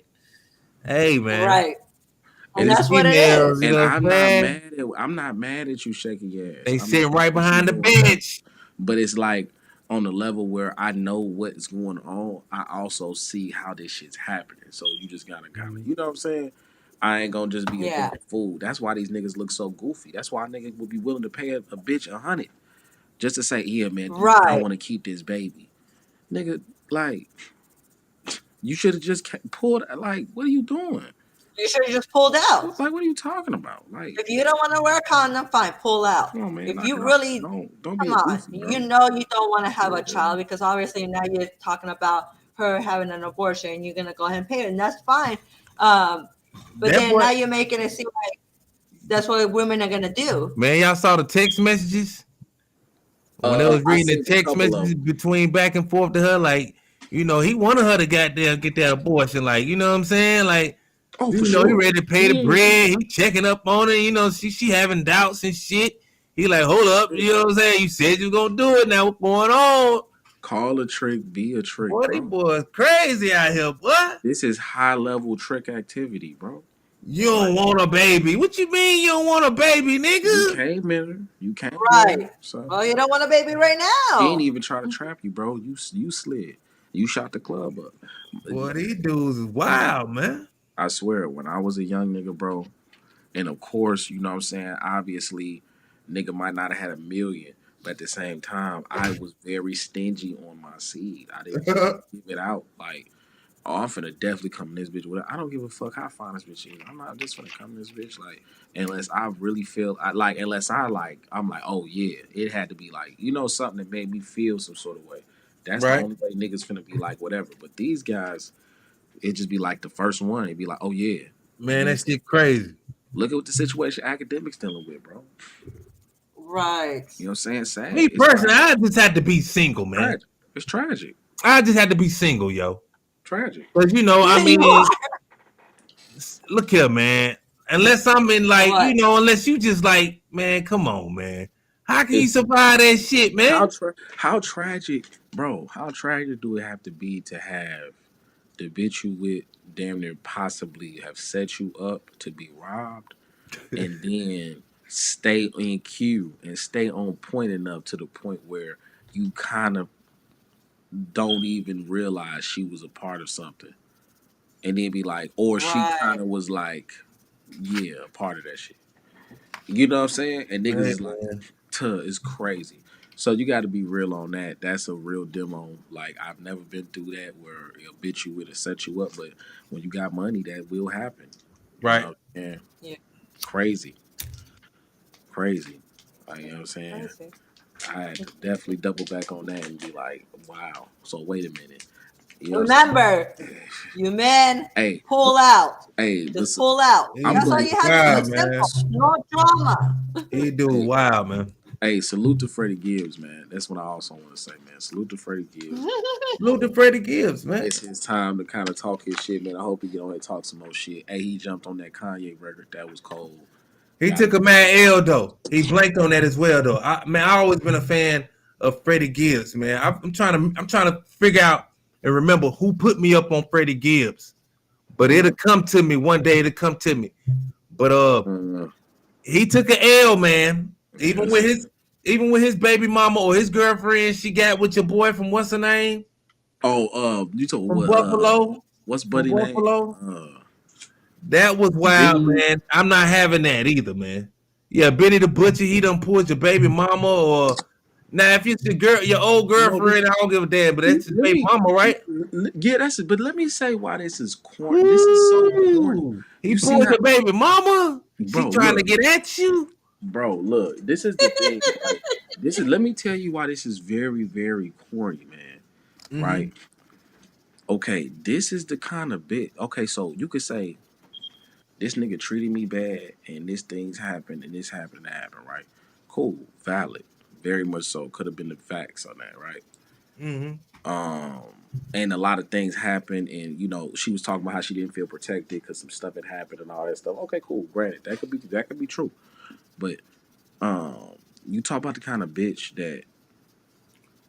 hey man, Right, and And these it's that's what it females, is. you and know what I'm saying? I'm not mad at you shaking your ass. They I'm not sitting mad right at you behind the doing whatever. bench. But it's like on the level where I know what's going on, I also see how this shit's happening. So you just gotta you know what I'm saying? I ain't gonna just be a Yeah. damn fool. That's why these niggas look so goofy. That's why niggas would be willing to pay a bitch 100 just to say, yeah, man, I Right. want to keep this baby. Nigga, like, you should have just pulled. Like, what are you doing? You should have just pulled out. Like, what are you talking about? Like, If you don't want to wear a condom, fine, pull out. come on, man, If knock it you off. really, Don't be come a on, goofy, you bro. know you don't want to have a Yeah. child because obviously now you're talking about her having an abortion and you're gonna go ahead and pay her, and that's fine. But That then boy, now you're making it seem like that's what women are gonna do. man, y'all saw the text messages when they was I reading the seen a text couple of messages them. between back and forth to her, like, he wanted her to goddamn get that abortion, like, you know what I'm saying, like. Oh, for He sure. ready to pay the Yeah. bread. He checking up on her. She having doubts and shit. He like, hold up. You know what I'm saying? You said you gonna do it. Now what's going on? Call a trick, be a trick, Boy, these bro. boys crazy out here, boy. This is high level trick activity, bro. You don't Like, want a baby. What you mean you don't want a baby, you nigga? came in her. You came with her. Right. So Well, you don't want a baby right he ain't now. even try to trap you, bro. You slid. You shot the club up. Boy, these dudes is wild, man. I swear, when I was a young nigga, bro, and of course, you know what I'm saying, obviously, nigga might not have had 1 million, but at the same time, I was very stingy on my seed. I didn't just give it out. Like, oh, I'm finna definitely come in this bitch with it. I don't give a fuck how fine this bitch is. I'm not just finna come in this bitch like unless I really feel unless I like I'm like, oh yeah, it had to be like, something that made me feel some sort of way. That's the Right, only way niggas finna be like whatever. But these guys, it just be like the first one. It'd be like, oh yeah. And man. then That shit crazy. look at what the situation academics dealing with, bro. Right. You know what I'm saying? Sad. Me It's personally, I just had to be single, man. tragic. It's tragic. I just had to be single, yo. Tragic. But I You mean, are. look here, man. Unless I'm in like, What? unless you just like, man, come on, man. How can you It's survive that shit, man? how tragic, bro? How tragic do it have to be to have the bitch you with damn near possibly have set you up to be robbed, and then stay in queue and stay on point enough to the point where you kind of don't even realize she was a part of something, and then be like, or she Right. kind of was like, yeah, a part of that shit. You know what I'm saying? And niggas Hey, is like, man. it's crazy. So you got to be real on that. That's a real demo. Like I've never been through that where it'll bitch you with it, set you up. But when you got money, that will happen. Right. And Yeah. crazy. Like, you know what I'm saying? Crazy. I had to definitely double back on that and be like, wow. So wait a minute. You know what I'm Remember, you men, saying? pull out. Hey, Just listen. pull out. He That's do all you have to wild, do. man. Simple. No drama. He do wild, man. Hey, salute to Freddie Gibbs, man. That's what I also want to say, man. Salute to Freddie Gibbs. Salute to Freddie Gibbs, man. It's his time to kind of talk his shit, man. I hope he get on here and talk some more shit. Hey, he jumped on that Kanye record. That was cold. He took a mad L though. He blanked on that as well though. I always been a fan of Freddie Gibbs, man. I'm trying to figure out and remember who put me up on Freddie Gibbs. But it'll come to me one day. It'll come to me. But he took an L, man. Even with his baby mama or his girlfriend, she got with your boy from what's her name? You told From what? Buffalo. What's buddy From name? Buffalo. That was wild, man. I'm not having that either, man. Yeah, Benny the Butcher, he done pulled your baby mama, or now if it's your old girlfriend, I don't give a damn, but that's his baby mama, right? Yeah, that's it. But let me say why this is corny. This is so corny. He pulled your baby mama. Bro, She trying look. to get at you. Bro, look, this is the thing. Like, let me tell you why this is very, very corny, man. Right? Okay, this is the kind of bit. Okay, so you could say this nigga treated me bad and this thing's happened and this happened and that happened, right? Cool, valid. Very much so. Could have been the facts on that, right? And a lot of things happened, and she was talking about how she didn't feel protected because some stuff had happened and all that stuff. Okay, cool, granted, that could be true. But you talk about the kind of bitch that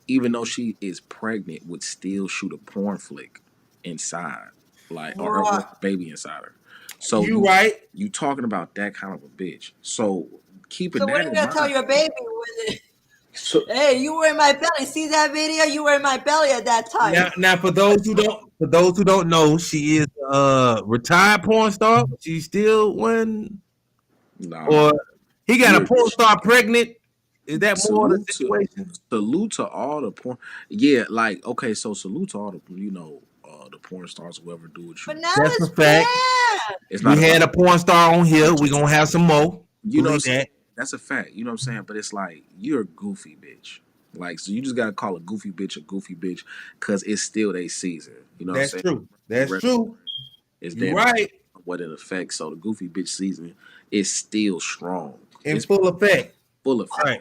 even though she is pregnant would still shoot a porn flick inside, like or her baby inside her. So you right. You talking about that kind of a bitch. So keeping So that what are you in gonna mind. tell your baby when So, hey, you were in my belly. See that video? You were in my belly at that time. Now for those who don't know, she is a retired porn star. She's still one, or he got a porn star pregnant. Is that more of the situation? Salute to all the porn. Yeah, like okay, so salute to all the the porn stars, whoever do what you. But now That's it's a fact. bad. It's We not had a porn star on here. We gonna have some more. You know Believe that. That's a fact. You know what I'm saying? But it's like you're a goofy bitch. Like so, you just gotta call a goofy bitch because it's still their season. You know That's what I'm saying? true. That's true. It's You're right. What it affects. So the goofy bitch season is still strong. In full effect. Full effect. Right.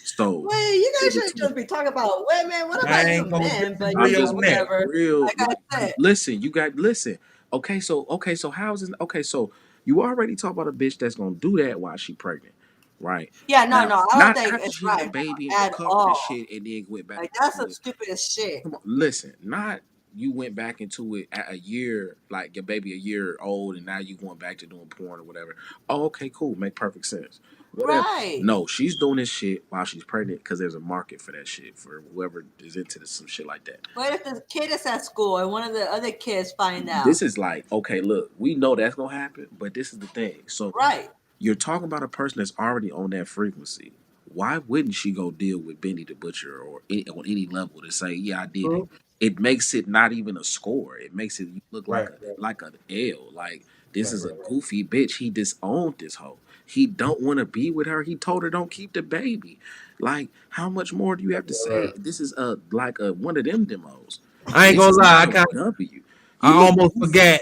So wait, you guys shouldn't just be talking about women. What about you men? But you know, whatever. Like I said. Listen. Okay, so how is this? Okay, so you already talk about a bitch that's gonna do that while she pregnant, right? Yeah, no, I don't think after it's she had right a baby at and covered all. and shit, and then went back. Like that's the stupidest shit. Come on, listen, not you went back into it at a year, like your baby a year old, and now you going back to doing porn or whatever. Oh, okay, cool, make perfect sense. Whatever. Right. No, she's doing this shit while she's pregnant because there's a market for that shit for whoever is into this, some shit like that. What if the kid is at school and one of the other kids find out? This is like, okay, look, we know that's gonna happen, but this is the thing. So right. You're talking about a person that's already on that frequency. Why wouldn't she go deal with Benny the Butcher or on any level to say, yeah, I did it? it makes it not even a score. It makes it look Right. like an L. Like this Right, is a right, right. goofy bitch. He disowned this hoe. He don't want to be with her. He told her don't keep the baby. Like how much more do you have to say? This is like a one of them demos. I ain't This gonna is lie. not a W. I You look almost goofy. forgot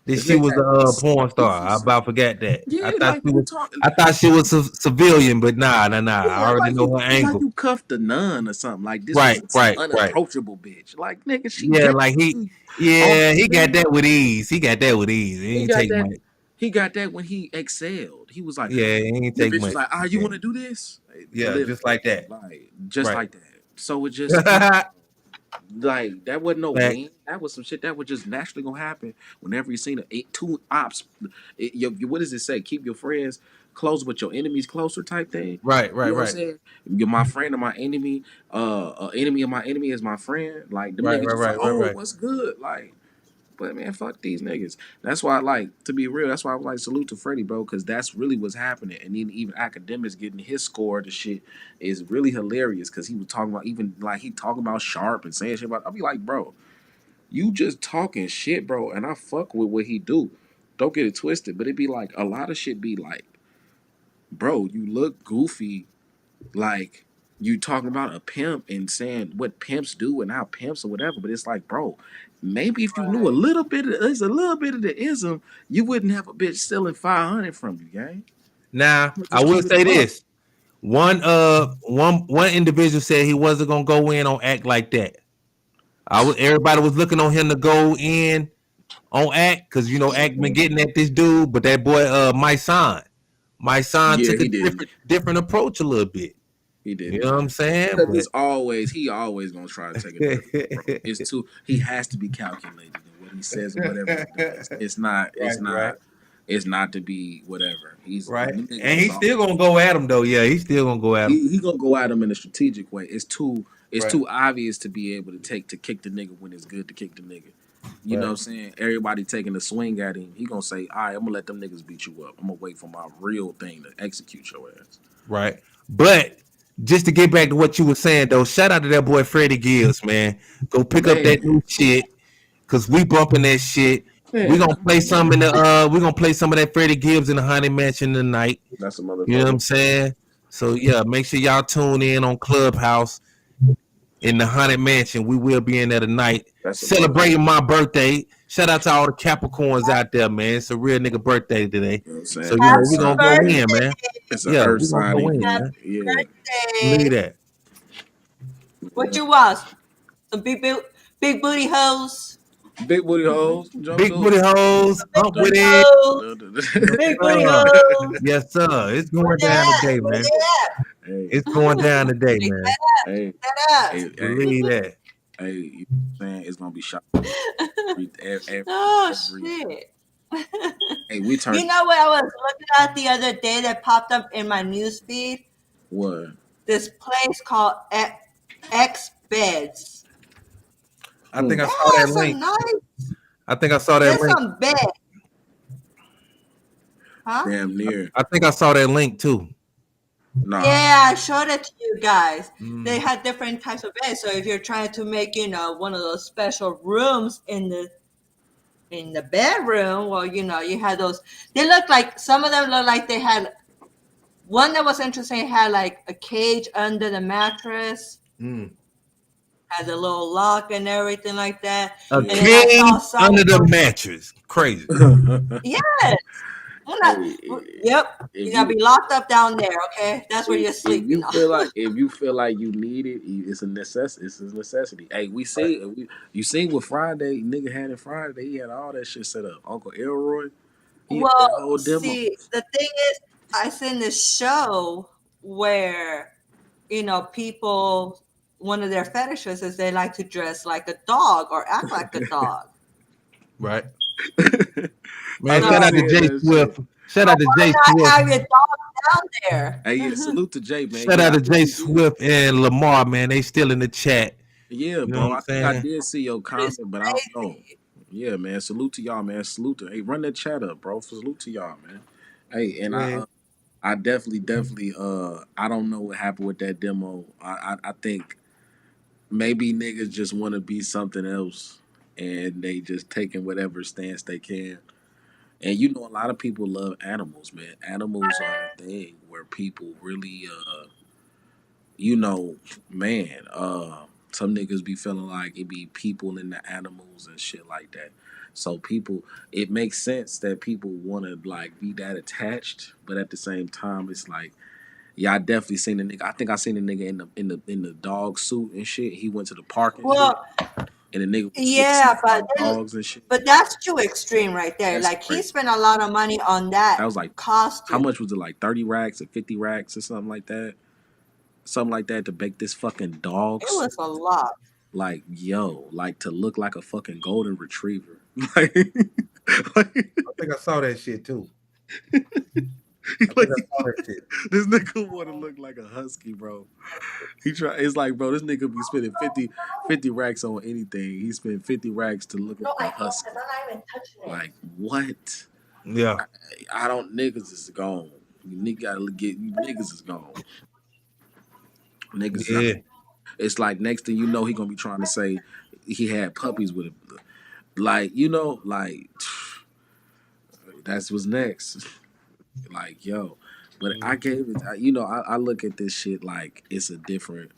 that she was a porn star. Goofy I son. about forgot that. Yeah, like you talking. I thought she was a civilian, but nah. I Yeah, already know her like angle. you cuffed a nun or something. Like this was Right, some right, right. unapproachable bitch. Like nigga, she Yeah, gave like you all he got things. that with ease. He got that with ease. He He ain't got take that. much. He got that when he excelled. He was like, Yeah, he ain't the take bitch was much. like, you Yeah, want to do this? yeah, just Literally, like that. like just Right. like that. So it just like that wasn't no Fact. win. That was some shit that was just naturally gonna happen whenever you seen two ops. What does it say? Keep your friends close, but your enemies closer, type thing. Right, You right, know what I'm right, saying? You're my friend or my enemy. Enemy of my enemy is my friend. Like them right, niggas right, just like, right, right, oh, right. what's good? Like, but man, fuck these niggas. That's why I like to be real. That's why I was like salute to Freddie, bro, because that's really what's happening. And then even academics getting his score to shit is really hilarious because he was talking about even like he talking about Sharp and saying shit about. I'll be like, bro, you just talking shit, bro, and I fuck with what he do. Don't get it twisted, but it be like a lot of shit be like, bro, you look goofy, like you talking about a pimp and saying what pimps do and how pimps or whatever, but it's like, bro, maybe if you knew a little bit of there's a little bit of the ism, you wouldn't have a bitch stealing 500 from you, gang. Now, I Just will keep it say a buck. this. One individual said he wasn't gonna go in on act like that. Everybody was looking on him to go in on act because act been getting at this dude, but that boy my son Yeah, took a he did. different approach a little bit. He did. You know what I'm saying? Because But it's always he always gonna try to take a different approach. It's too he has to be calculated in what he says or whatever he does. right, It's not to be whatever. right. Them niggas And is he's all still gonna go at him though. Yeah, he's still gonna go at him. he gonna go at him in a strategic way. It's Right, too obvious to be able to kick the nigga when it's good to kick the nigga. You know what right, I'm saying? Everybody taking a swing at him. He gonna say, all right, I'm gonna let them niggas beat you up. I'm gonna wait for my real thing to execute your ass. right. But just to get back to what you were saying though, shout out to that boy Freddie Gibbs, man. Go pick up that Man, new shit. Cause we bumping that shit. We man, gonna play some in the we gonna play some of that Freddie Gibbs in the Haunted Mansion tonight. that's a You know what I'm motherfucker. saying? So yeah, make sure y'all tune in on Clubhouse in the Haunted Mansion. We will be in there tonight That's a motherfucker. celebrating my birthday. Shout out to all the Capricorns out there, man. It's a real nigga birthday today. You know what I'm So saying? Happy we gonna go in, man. It's an Yeah, earth we gonna sign go in, event. man. Yeah. Believe birthday. that. What you want? Some big booty hoes. Big booty hoes, jump Big through booty hoes, Big hump with booty it. hoes. Yes, Big booty sir. hoes. Yes, sir. It's Where going they down at? today, Where man. they Hey, It's going down today, at? man. hey, That hey, hey, Believe that. hey, you know what I'm saying? It's gonna be shot every, Oh every shit. hey, we You turned know what I was looking at the other day that popped up in my news feed? what? This place called X Beds. I think I They saw had that link. some nice. I think I saw that There's link. some beds, huh? Damn near. I think I saw that link too. Nah. Yeah, I showed it to you guys. They Mm. had different types of beds. So if you're trying to make, one of those special rooms in the bedroom, well, you had those. They look like some of them look like they had one that was interesting. Had like a cage under the mattress, Mm. had a little lock and everything like that. A And then I saw king some. under the mattress. Crazy. Yes. Hey, Yep. if You gotta you be locked up down there. Okay, that's where you're if sleeping. you feel like you need it, it's a necessity. It's a necessity. Hey, you seen what Friday nigga had in Friday? He had all that shit set up. Uncle Elroy, he had that Well, whole demo. see, the thing is, I seen this show where, people, one of their fetishes is they like to dress like a dog or act like a dog. Right. I Man, So shout out to seeing Jay that Swift. shit. Shout out to why Jay not Swift. have your dog down there? Hey, yeah, salute to Jay, man. Shout Yeah, out I to Jay really did. Swift and Lamar, man. They still in the chat. Yeah, You know what bro. I'm I think I saying? did see your It is comment, but I don't know. crazy. Yeah, man. Salute to y'all, man. Salute to hey, run that chat up, bro. Salute to y'all, man. Hey, and Man. I definitely, I don't know what happened with that demo. I think maybe niggas just want to be something else, and they just taking whatever stance they can. And you know, a lot of people love animals, man. Animals are a thing where people really, you know, man, some niggas be feeling like it be people in the animals and shit like that. So people, it makes sense that people want to like be that attached, but at the same time, it's like, yeah, I definitely seen the nigga. I think I seen the nigga in the dog suit and shit. He went to the park and shit, Well, and the nigga was getting yeah, snapped by dogs and shit. but that's too extreme right there. That's Like he crazy. spent a lot of money on that That was like, how costume. much was it? Like 30 racks or 50 racks or something like that. Something like that to make this fucking dog It suit. was a lot. Like, yo, like to look like a fucking golden retriever. Like, like, I think I saw that shit too. I think like I saw that shit. this nigga want to look like a husky, bro. He try. It's like, bro, this nigga be spending 50 racks on anything. He spent 50 racks to look No, like I a don't, husky. because I'm not even touching it. Like, what? Yeah. I don't. Niggas is gone. You nigga gotta get. You niggas is gone. Niggas. Yeah. It's like next thing you know, he gonna be trying to say he had puppies with him. Like, you know, like that's what's next. Like, yo. But I gave it, you know, I look at this shit like it's a different,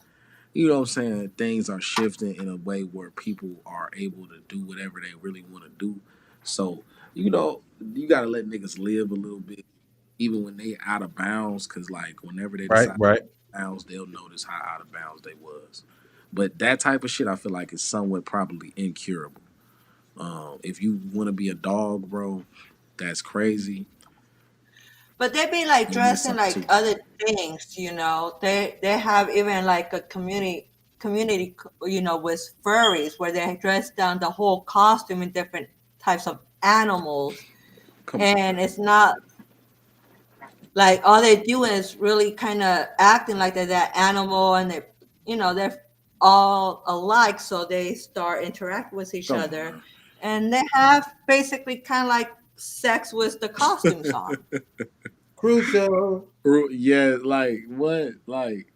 you know what I'm saying? Things are shifting in a way where people are able to do whatever they really want to do. So, you know, you got to let niggas live a little bit, even when they out of bounds, because, like, whenever they Right, decide right. bounds, they'll notice how out of bounds they was. But that type of shit, I feel like is somewhat probably incurable. If you want to be a dog, bro, that's crazy. But they be like You miss dressing something like too. other things, you know. They have even like a community, you know, with furries where they dress down the whole costume in different types of animals, Come on, and man. it's not like all they're doing is really kind of acting like they're that animal, and they, you know, they're all alike, so they start interacting with each Come other, on, and they have basically kind of like sex with the costumes on. Crucial. Yeah, like what? Like,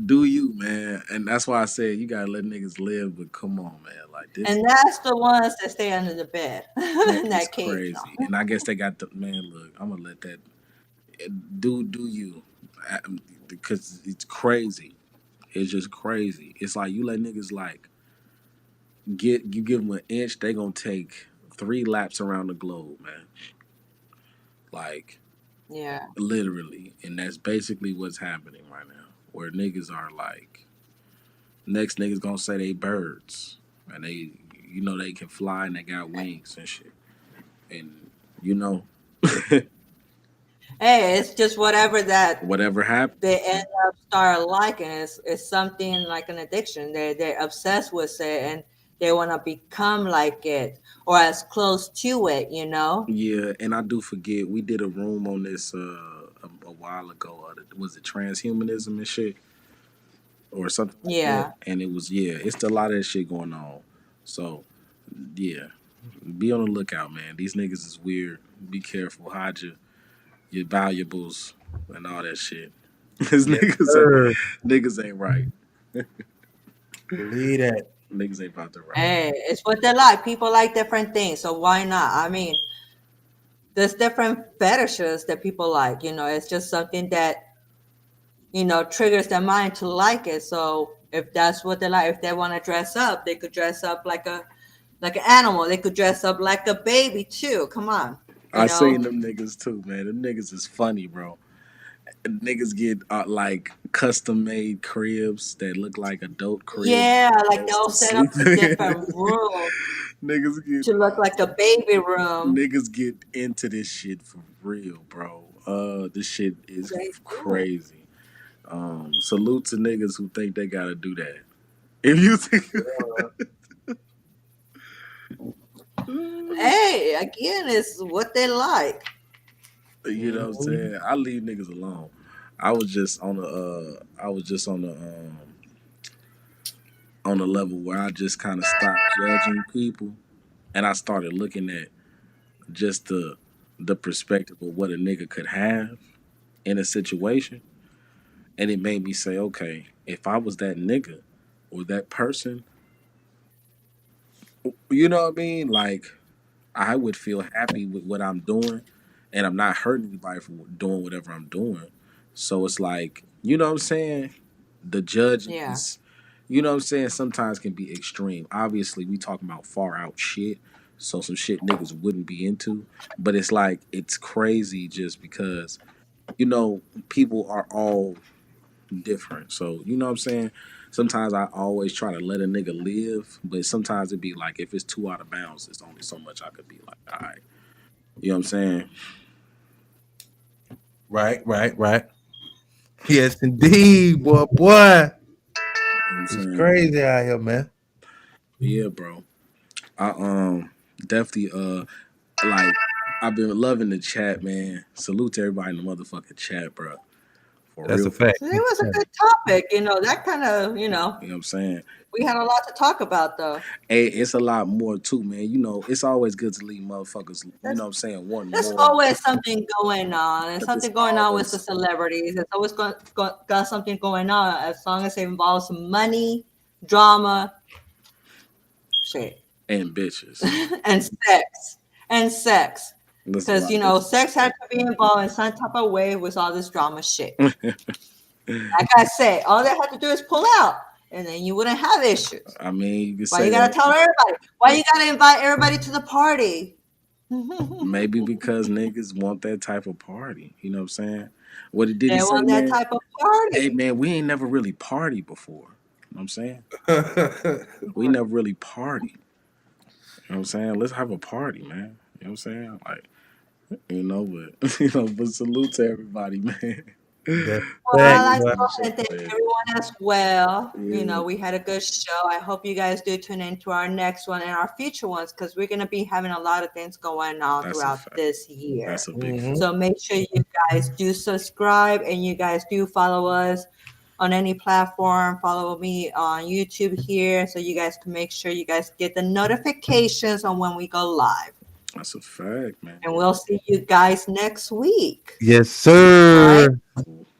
do you, man? And that's why I said you gotta let niggas live. But come on, man. Like this, And that's the ones that stay under the bed man, in it's that cage. crazy. And I guess they got the man. Look, I'm gonna let that do you, because it's crazy. It's just crazy. It's like you let niggas like you give them an inch, they gonna take 3 laps around the globe, man. Like Yeah. literally, and that's basically what's happening right now. Where niggas are like, next niggas gonna say they birds, and they, you know, they can fly and they got wings and shit, and you know, Hey, it's just whatever that whatever happened. they end up start liking. It's something like an addiction. They're obsessed with it, and they want to become like it or as close to it, you know? Yeah, and I do forget we did a room on this a while ago. Was it transhumanism and shit or something like that? Yeah. And it was, yeah, it's a lot of that shit going on. So yeah, be on the lookout, man. These niggas is weird. Be careful. Hide your valuables and all that shit. Cause Yes, sir. niggas ain't right. Believe that. Niggas ain't about to right. Hey, it's what they like. People like different things, so why not? I mean, there's different fetishes that people like. You know, it's just something that, you know, triggers their mind to like it. So if that's what they like, if they want to dress up, they could dress up like an animal. They could dress up like a baby too. Come on, you I know. seen them niggas too, man. Them niggas is funny, bro. Niggas get like custom made cribs that look like adult cribs Yeah, for like adults they'll to set up sleep a different in. room niggas get to look like a baby room. niggas get into this shit for real, bro. This shit is They do. crazy. Salute to niggas who think they gotta do that. If you think, Hey, again, it's what they like. you know what I'm saying, I leave niggas alone. I was just on the level where I just kind of stopped judging people, and I started looking at just the perspective of what a nigga could have in a situation, and it made me say, okay, if I was that nigga, or that person, you know what I mean? Like, I would feel happy with what I'm doing, and I'm not hurting anybody for doing whatever I'm doing. So it's like, you know what I'm saying? The Yeah. judgments, you know what I'm saying, sometimes can be extreme. Obviously, we talking about far out shit, so some shit niggas wouldn't be into. But it's like, it's crazy just because, you know, people are all different. So, you know what I'm saying? Sometimes I always try to let a nigga live, but sometimes it'd be like, if it's too out of bounds, it's only so much I could be like, all right. You know what I'm saying? Right. Yes, indeed, boy. You know what I'm It's saying? crazy out here, man. Yeah, bro. I definitely like, I've been loving the chat, man. Salute to everybody in the motherfucking chat, bro. For That's a real. fact. So it was a good topic. That kind of, You know what I'm saying? we had a lot to talk about though. Hey, it's a lot more too, man. You know, it's always good to leave motherfuckers, you know what I'm saying, wanting There's more. always something going on, and But it's something going on with the always celebrities. It's always got something going on as long as it involves some money, drama, shit, and bitches. and sex, and sex. There's a Because lot of bitches. sex had to be involved in some type of way with all this drama shit. Like I said, all they had to do is pull out, and then you wouldn't have issues. I mean, you could Why say you gotta that tell everybody? Why you gotta invite everybody to the party? maybe because niggas want that type of party. You know what I'm saying? What did he They say, want that man? type of Hey, party. man, we ain't never really partied before. You know what I'm saying? We never really partied. You know what I'm saying? Let's have a party, man. You know what I'm saying? Like, but but salute to everybody, man. That's a Well, I'd fact, like to boy. go ahead and thank everyone as well. Yeah, We had a good show. I hope you guys do tune into our next one and our future ones because we're going to be having a lot of things going on that's a throughout fact. this year. That's a big Mhm. fact. So make sure you guys do subscribe and you guys do follow us on any platform. Follow me on YouTube here so you guys can make sure you guys get the notifications on when we go live. That's a fact, man. And we'll see you guys next week. Yes, All right. sir.